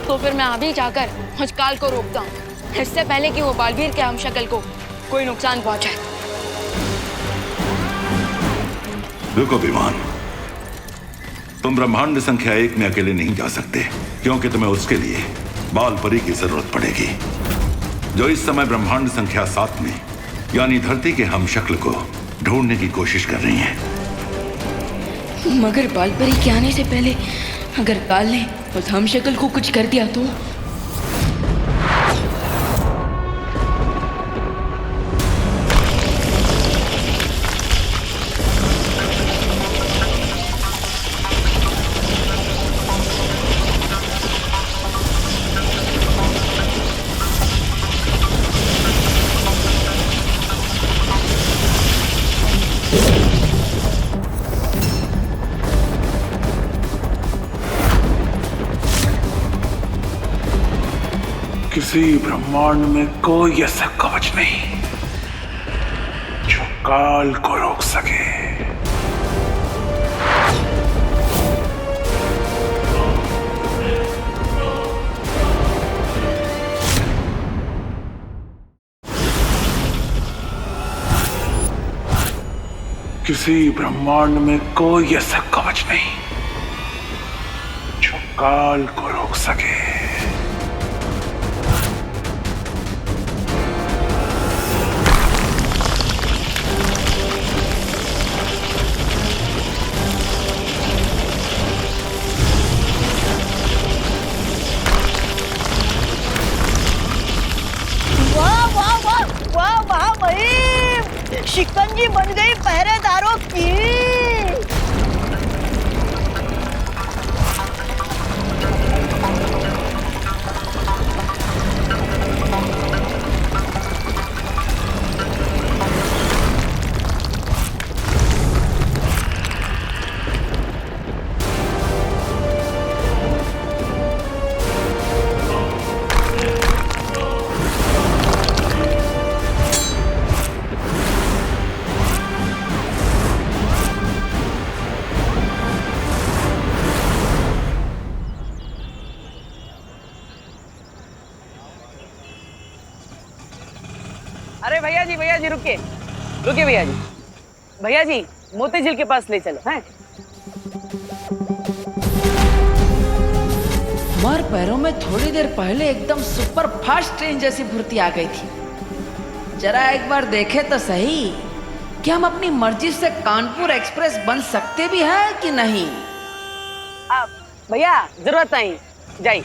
तो फिर मैं अभी जाकर उस काल को रोकता हूँ, इससे पहले कि वो बालवीर के हमशक्ल को कोई नुकसान पहुंचाए। रुको विमान, तुम ब्रह्मांड संख्या 1 में अकेले नहीं जा सकते, क्योंकि तुम्हें उसके लिए बाल परी की जरूरत पड़ेगी, जो इस समय ब्रह्मांड संख्या 7 में यानी धरती के हमशक्ल को ढूंढने की कोशिश कर रही हैं। मगर बालपरी के आने से पहले अगर काल ने उस हमशक्ल को कुछ कर दिया तो? किसी ब्रह्मांड में कोई ऐसा कवच नहीं जो काल को रोक सके। किसी ब्रह्मांड में कोई ऐसा कवच नहीं जो काल को रोक सके। वाह वाह वाह वाह वाह भाई, शिकंजी बन गई पहरेदारों की। अरे भैया जी रुकिए रुकिए भैया जी मोती झील के पास ले चलो हैं। हमारे पैरों में थोड़ी देर पहले एकदम सुपर फास्ट ट्रेन जैसी फुर्ती आ गई थी। जरा एक बार देखे तो सही कि हम अपनी मर्जी से कानपुर एक्सप्रेस बन सकते भी हैं कि नहीं। भैया जरूरत नहीं, जाइए।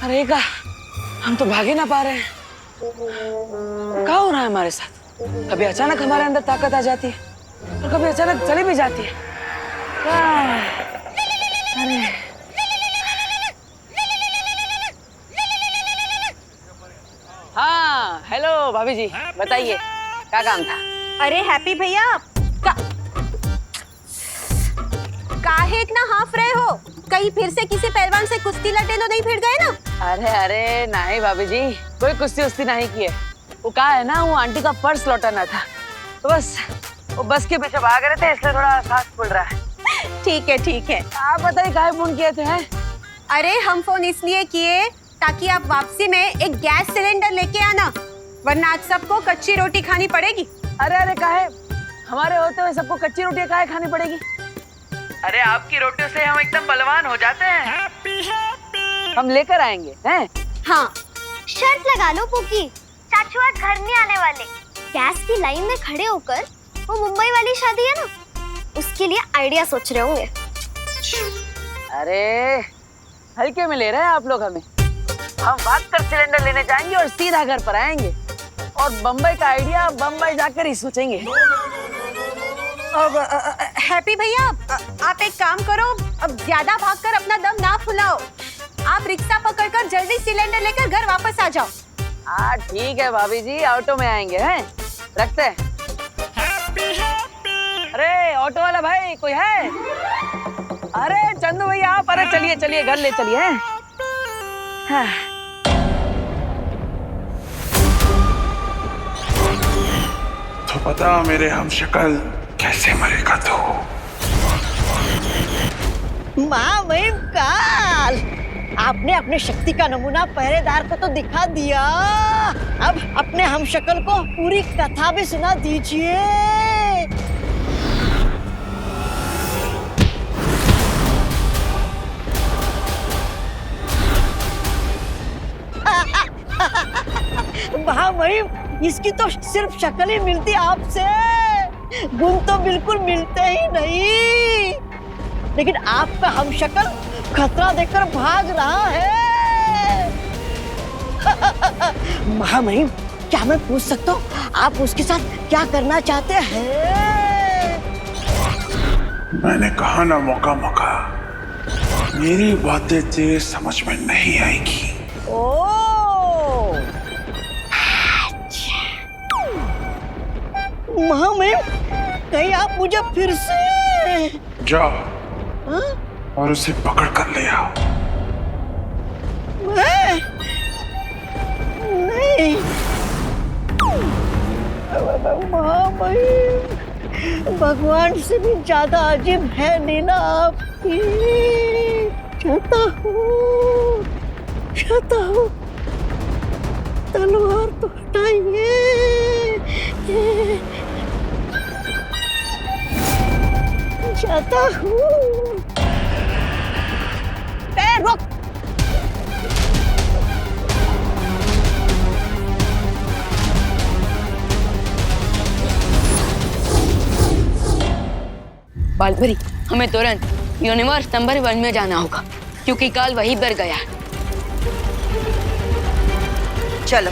अरे का हम तो भाग ही ना पा रहे हैं। क्या हो रहा है हमारे साथ? कभी अचानक हमारे अंदर ताकत आ जाती है और कभी अचानक चली भी जाती है। अरे हाँ, हेलो भाभी जी, बताइए क्या काम था? अरे हैप्पी भैया, काहे इतना हाफ रहे हो? कहीं फिर से किसी पहलवान से कुश्ती लड़े तो नहीं भिड़ गए ना? अरे नहीं भाभी जी, कोई कुश्ती उस्ती नहीं की है। वो कहा है ना, वो आंटी का पर्स लौटाना था, तो बस वो बस के पीछे भाग रहे थे, इसलिए थोड़ा सांस फूल रहा है। ठीक है। आप बताइए काहे फोन किए थे? हैं? अरे हम फोन इसलिए किए ताकि आप वापसी में एक गैस सिलेंडर लेके आना, वरना आज सबको कच्ची रोटी खानी पड़ेगी। अरे काहे? हमारे होते हुए सबको कच्ची रोटियां काहे खानी पड़ेगी? अरे आपकी रोटियों से हम एकदम बलवान हो जाते हैं। हम लेकर आएंगे हैं? हाँ, शर्त लगा लो पुकी, चाचू आज घर नहीं आने वाले। गैस की लाइन में खड़े होकर वो मुंबई वाली शादी है ना, उसके लिए आइडिया सोच रहे होंगे। अरे हल्के में ले रहे हैं आप लोग हमें। हम भाग कर सिलेंडर लेने जाएंगे और सीधा घर पर आएंगे और बम्बई का आइडिया बम्बई जाकर ही सोचेंगे। अब हैप्पी भैया, आप एक काम करो, अब ज्यादा भागकर अपना दम ना फुलाओ। आप रिक्शा पकड़कर जल्दी सिलेंडर लेकर घर वापस आ जाओ। हाँ ठीक है भाभी जी, ऑटो में आएंगे हैं, रखते हैं। अरे ऑटो वाला भाई कोई है? अरे चंदू भैया आप, अरे चलिए घर ले चलिए। हाँ। तो पता मेरे हमशक्ल कैसे मरेगा तू? माँ भाई काल, आपने अपने शक्ति का नमूना पहरेदार को तो दिखा दिया, अब अपने हमशक्ल को पूरी कथा भी सुना दीजिए। भाई इसकी तो सिर्फ शक्ल ही मिलती आपसे, गुण तो बिल्कुल मिलते ही नहीं। लेकिन आपका हमशक्ल खतरा देखकर भाग रहा है। महामहिम, क्या मैं पूछ सकता हूँ आप उसके साथ क्या करना चाहते हैं? मैंने कहा ना मौका मौका, मेरी बातें तेरे समझ में नहीं आएगी। ओ, महामहिम, कहीं आप मुझे फिर से जाओ हाँ? और उसे पकड़ कर ले आओ। नहीं, महामहिम, भगवान से भी ज्यादा अजीब है नीना आपकी। चाहता हूँ तलवार तो हटाइए। चाहता हूँ। रुक। बालपरी, हमें तुरंत यूनिवर्स नंबर 1 में जाना होगा क्योंकि काल वहीं पर गया है। चलो।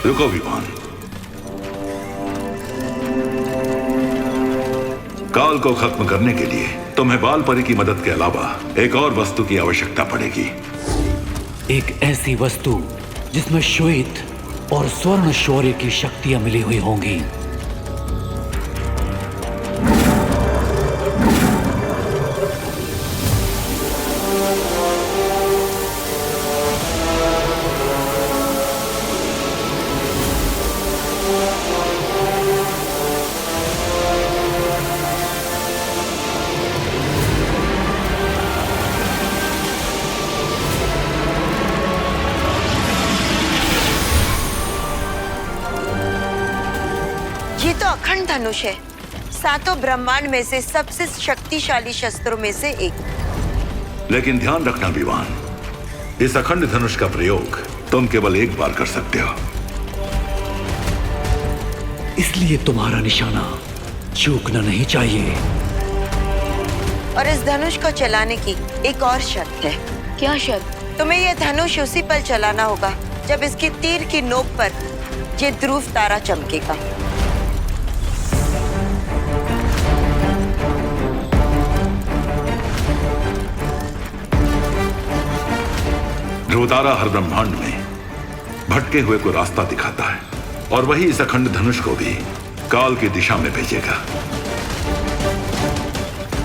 रुको विमान, काल को खत्म करने के लिए तुम्हें बालपरी की मदद के अलावा एक और वस्तु की आवश्यकता पड़ेगी। एक ऐसी वस्तु जिसमें श्वेत और स्वर्ण शौर्य की शक्तियां मिली हुई होंगी। ये तो अखंड धनुष है, सातों ब्रह्मांड में से सबसे शक्तिशाली शस्त्रों में से एक। लेकिन ध्यान रखना विमान, इस अखंड धनुष का प्रयोग तुम केवल एक बार कर सकते हो। इसलिए तुम्हारा निशाना चूकना नहीं चाहिए। और इस धनुष को चलाने की एक और शर्त है। क्या शर्त? तुम्हें यह धनुष उसी पल चलाना होगा जब इसके तीर की नोक पर ये ध्रुव तारा चमकेगा। ध्रुव तारा हर ब्रह्मांड में भटके हुए को रास्ता दिखाता है और वही इस अखंड धनुष को भी काल की दिशा में भेजेगा।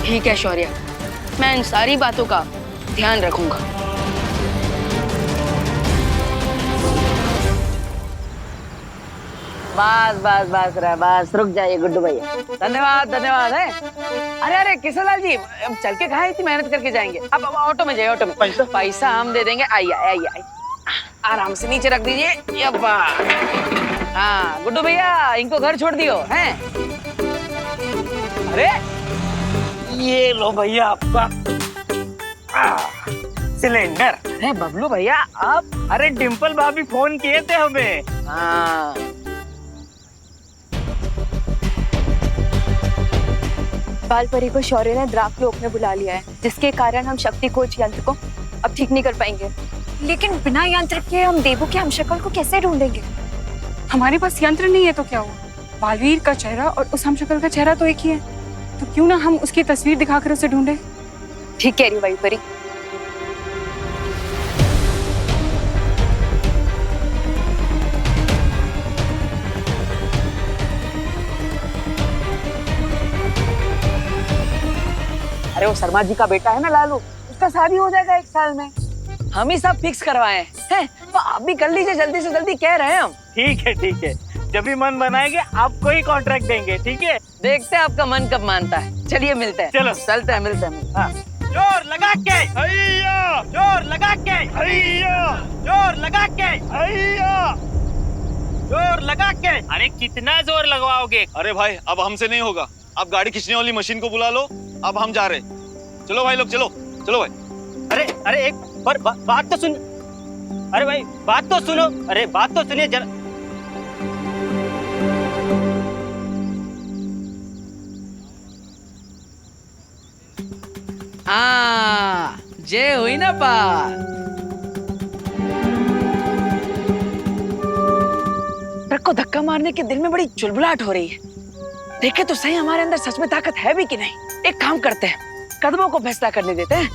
ठीक है शौर्य, मैं इन सारी बातों का ध्यान रखूंगा। बस रुक जाइए गुड्डू भैया। धन्यवाद धन्यवाद है। अरे किशनलाल जी, चल के कहाँ इतनी मेहनत करके जाएंगे? अब ऑटो में जाइए, ऑटो में। पैसा हम दे देंगे। आइए आराम से नीचे रख दीजिए। हाँ गुड्डू भैया, इनको घर छोड़ दियो हैं। अरे ये लो भैया आपका सिलेंडर। अरे बबलू भैया आप? अरे डिम्पल भाभी फोन किए थे हमें। हाँ बालपरी को शौर्य ने द्राकलोक में बुला लिया है, जिसके कारण हम शक्ति कोच यंत्र को अब ठीक नहीं कर पाएंगे। लेकिन बिना यंत्र के हम देवू के हमशक्ल को कैसे ढूंढेंगे? हमारे पास यंत्र नहीं है तो क्या हुआ? बालवीर का चेहरा और उस हमशक्ल का चेहरा तो एक ही है, तो क्यों ना हम उसकी तस्वीर दिखाकर उसे ढूंढे? ठीक कह रही वायुपरी। अरे वो शर्मा जी का बेटा है ना लालू, उसका शादी हो जाएगा 1 साल में। हम ही सब फिक्स करवाए हैं, तो आप भी कर लीजिए, जल्दी से जल्दी कह रहे हैं हम। ठीक है, जब भी मन बनाएंगे आपको ही कॉन्ट्रैक्ट देंगे। ठीक है, देखते हैं आपका मन कब मानता है। चलिए मिलते हैं। चलो चलते हैं, मिलते हैं। हाँ। जोर लगा के हैया, जोर लगा के हैया, जोर लगा के हैया, जोर लगा के। अरे कितना जोर लगवाओगे? अरे भाई अब हमसे नहीं होगा, आप गाड़ी खींचने वाली मशीन को बुला लो। अब हम जा रहे। चलो भाई लोग, चलो भाई। अरे एक बात तो सुन। अरे भाई बात तो सुनो। अरे बात तो सुनिए जरा। हाँ, जे हुई ना बात। को धक्का मारने के दिल में बड़ी चुलबुलाहट हो रही है। देखे तो सही हमारे अंदर सच में ताकत है भी कि नहीं। एक काम करते हैं, कदमों को फैसला करने देते हैं।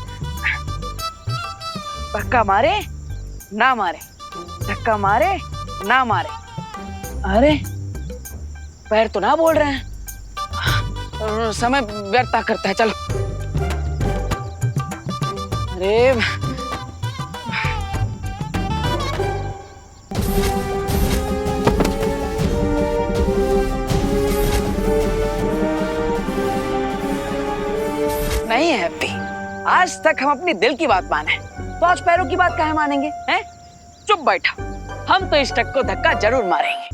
धक्का मारे ना मारे, धक्का मारे ना मारे। अरे पैर तो ना बोल रहे हैं, समय व्यर्थ करता है। चलो। अरे नहीं है हैप्पी, आज तक हम अपनी दिल की बात माने, तो आज पैरों की बात काहे मानेंगे? हैं? चुप बैठा, हम तो इस ट्रक को धक्का जरूर मारेंगे।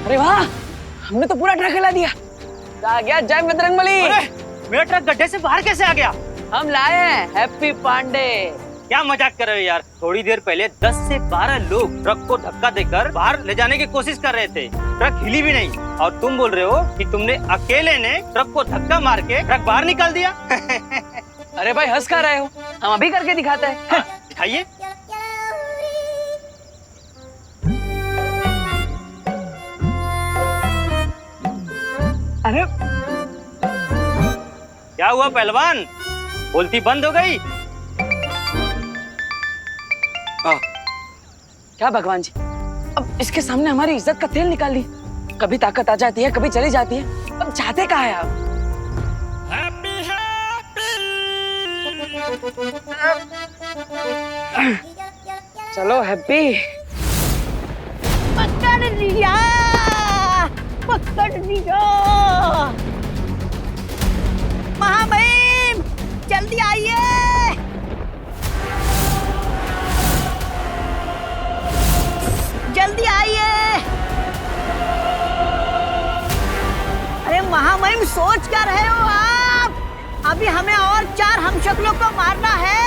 अरे वाह, हमने तो पूरा ट्रक हिला दिया। आ गया जय बजरंगबली। मेरा ट्रक गड्ढे से बाहर कैसे आ गया? हम लाए हैं हैप्पी पांडे। क्या मजाक कर रहे हो यार? थोड़ी देर पहले 10 से 12 लोग ट्रक को धक्का देकर बाहर ले जाने की कोशिश कर रहे थे। ट्रक हिली भी नहीं, और तुम बोल रहे हो कि तुमने अकेले ने ट्रक को धक्का मार के ट्रक बाहर निकाल दिया। अरे भाई हंस कर रहे हो, हम अभी करके दिखाते हैं। दिखाइए। अरे क्या हुआ पहलवान, बोलती बंद हो गई? क्या भगवान जी, अब इसके सामने हमारी इज्जत का तेल निकाल ली। कभी ताकत आ जाती है, कभी चली जाती है। अब चाहते कहाँ है आप? चलो हैप्पी। पकड़ लिया, पकड़ लिया। महामहिम जल्दी आइए। जल्दी आइए। अरे महामहिम सोच क्या रहे हो आप? अभी हमें और 4 हमशक्लों को मारना है।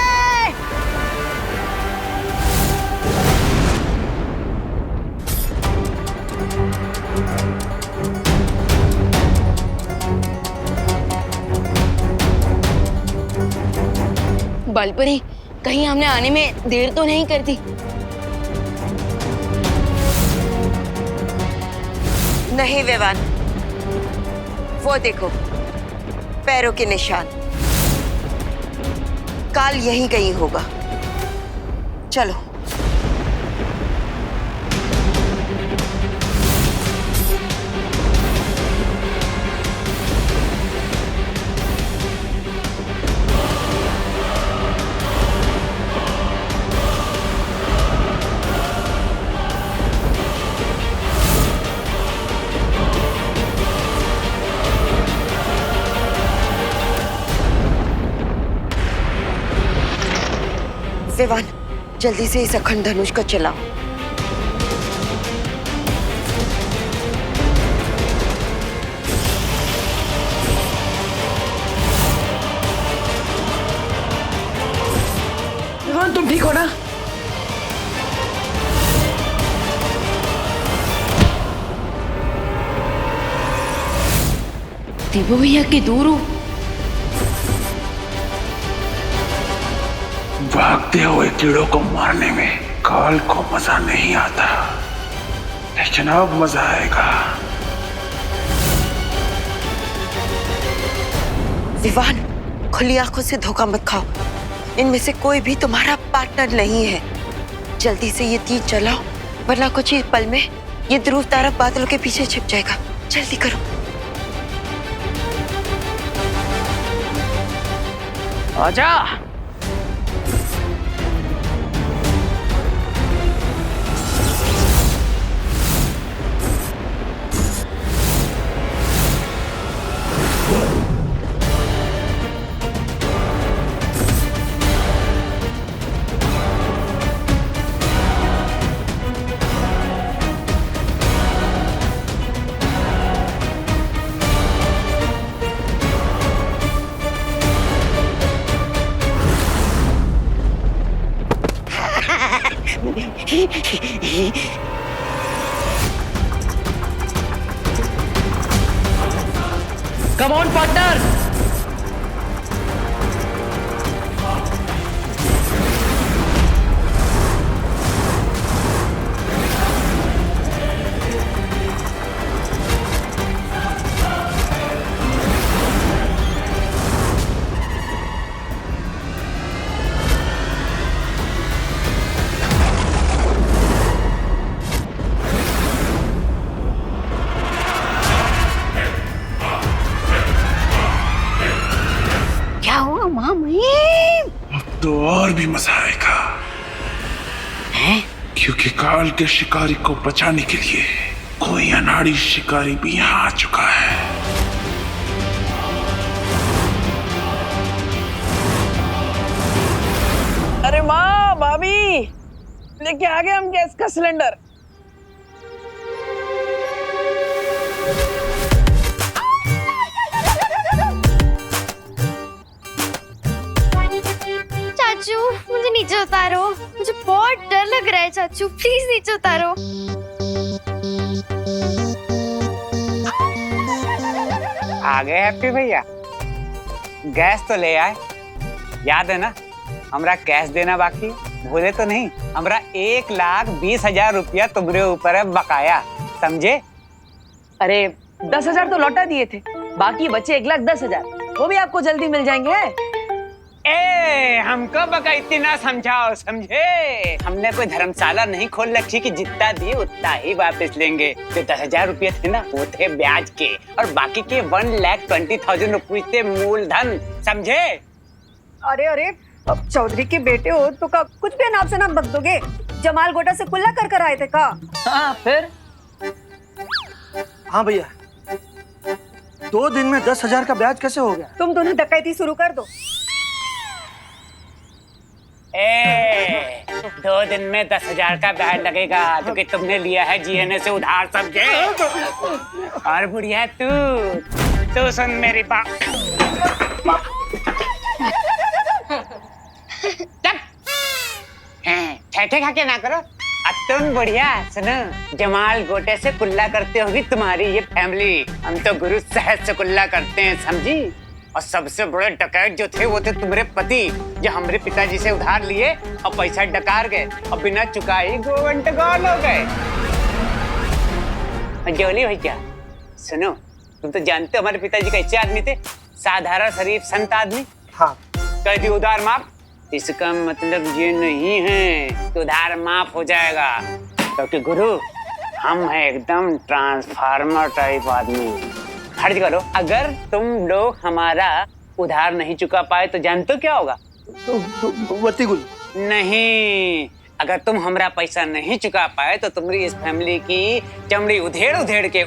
बालपरी, कहीं हमने आने में देर तो नहीं कर दी? नहीं विवान, वो देखो पैरों के निशान। काल यहीं कहीं होगा। चलो। विवान, जल्दी से इस अखंड धनुष को चलाओ। विवान तुम ठीक हो ना? देवो भैया के दूर हो। भागते हुए कीड़ों को मारने में काल को मजा नहीं आता, लेकिन अब मजा आएगा। विवान, खुली आंखों से धोखा मत खाओ। इनमें से कोई भी तुम्हारा पार्टनर नहीं है। जल्दी से ये तीर चलाओ, वरना कुछ ही पल में ये ध्रुव तारा बादलों के पीछे छिप जाएगा। जल्दी करो। आजा। Come on partner. क्या हुआ माँ मुहिम? अब तो और भी मजा आएगा। क्योंकि काल के शिकारी को बचाने के लिए कोई अनाड़ी शिकारी भी यहाँ आ चुका है। अरे माँ, भाभी, लेके आ गए हम गैस का सिलेंडर। चाचू मुझे नीचे उतारो, मुझे बहुत डर लग रहा है चाचू, प्लीज नीचे उतारो। आ गए हैप्पी भैया, गैस तो ले आए। याद है ना, हमरा कैश देना बाकी, भूले तो नहीं? हमरा 1,20,000 रुपया तुम्हारे ऊपर है बकाया, समझे? अरे 10,000 तो लौटा दिए थे, बाकी बचे 1,10,000, वो भी आपको जल्दी मिल जाएंगे। ए, हमको बका इतना समझाओ, समझे? हमने कोई धर्मशाला नहीं खोल रखी कि जितना दिए उतना ही वापस लेंगे। जो 10,000 रुपये थे ना, वो थे ब्याज के, और बाकी के 1,20,000 रुपये थे मूलधन, समझे? अरे अरे, अब चौधरी के बेटे हो तो का कुछ भी नाम से नाम बक दोगे? जमाल गोटा से कुल्ला कर आए थे का? हाँ, फिर? हाँ भैया, 2 दिन में 10,000 का ब्याज कैसे हो गया? तुम दोनों डकैती शुरू कर दो। 2 दिन में 10,000 का ब्याज लगेगा, क्योंकि तुमने लिया है जीएनए से उधार, समझे? और बुढ़िया तू सुन मेरी बात। ठेठे खा के ना करो। अब तुम बढ़िया सुनो, जमाल गोटे से कुल्ला करते होगी तुम्हारी ये फैमिली, हम तो गुरु साहब से कुल्ला करते हैं, समझी? और सबसे बड़े डकैत जो थे वो थे तुम्हारे पति, जो हमारे पिताजी से उधार लिए और पैसा डकार गए और बिना चुकाई गोवंट गौल हो गए। जोली भैया सुनो, तुम तो जानते हो हमारे पिताजी कैसे आदमी थे, साधारण शरीफ संत आदमी। हाँ। कह दी उधार माफ, इसका मतलब ये नहीं है कि उधार माफ हो जाएगा, क्योंकि गुरु हम हैं एकदम ट्रांसफार्मर टाइप आदमी। फर्ज करो अगर तुम लोग हमारा उधार नहीं चुका पाए तो जानते हो क्या होगा? नहीं, अगर तुम हमारा पैसा नहीं चुका पाए तो तुम्हारी इस फैमिली की चमड़ी उधेड़ के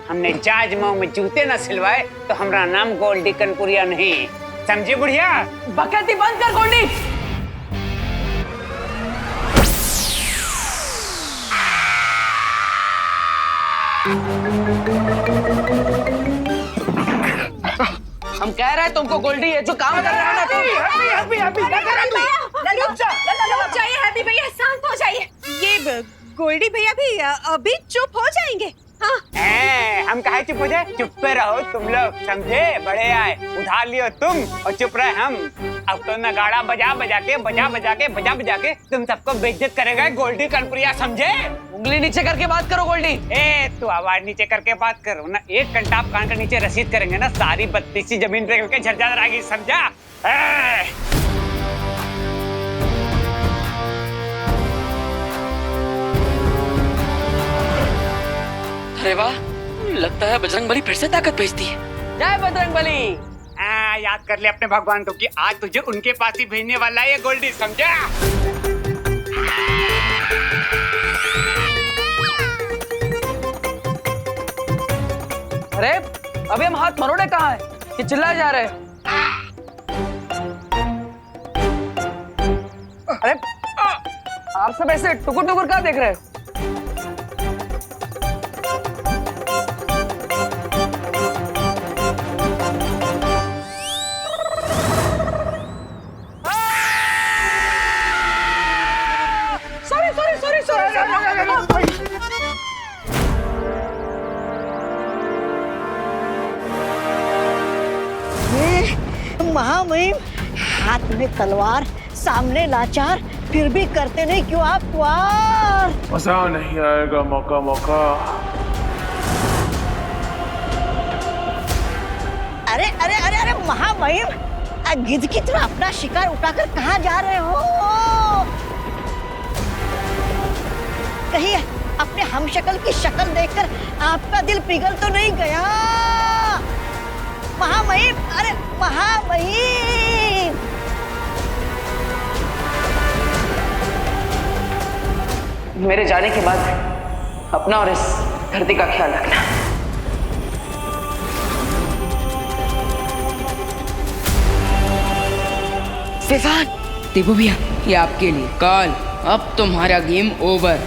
हमने जाज माऊ में जूते न सिलवाए तो हमारा नाम गोल्डी कनपुरिया नहीं, समझी बुढ़िया? बकैती बंद कर गोल्डी। हम कह रहे हैं तुमको गोल्डी, ये जो काम कर रहा है ना हैप्पी भैया शांत हो जाइए। ये गोल्डी भैया भी अभी चुप हो जाएंगे। हाँ। हम कहे चुप हो जाए? चुप पे रहो तुम लोग, समझे? बड़े आए, उधार लियो तुम और चुप रहे हम। अब तो नगाड़ा बजा बजा के तुम सबको बेइज्जत करेगा गोल्डी कनपुरिया, समझे? उंगली नीचे करके बात करो गोल्डी। तू आवाज नीचे करके बात करो ना, 1 घंटा आप कान के नीचे रसीद करेंगे ना, सारी 32 जमीन पे करके झरझर आएगी, समझा? अरे वाह, लगता है बजरंगबली फिर से ताकत भेजती है। जय बजरंगबली। याद कर ले अपने भगवान को कि आज तुझे उनके पास ही भेजने वाला है ये गोल्डी, समझा? अरे अभी हम हाथ मरोड़े कहाँ है कि चिल्लाए जा रहे हैं? अरे आप सब ऐसे टुकुर टुकुर क्या देख रहे हो? महामहिम, हाथ में तलवार, सामने लाचार, फिर भी करते नहीं क्यों आप वार? मजा नहीं आएगा मौका मौका। अरे अरे अरे अरे महामहिम, गिद्ध की तरह अपना शिकार उठाकर कहाँ जा रहे हो? कहीं अपने हमशक्ल की शक्ल देखकर आपका दिल पिघल तो नहीं गया? महामहिम, अरे महामहिम! मेरे जाने के बाद अपना और इस धरती का ख्याल रखना। विवान! देबू भैया, ये आपके लिए। काल, अब तुम्हारा गेम ओवर।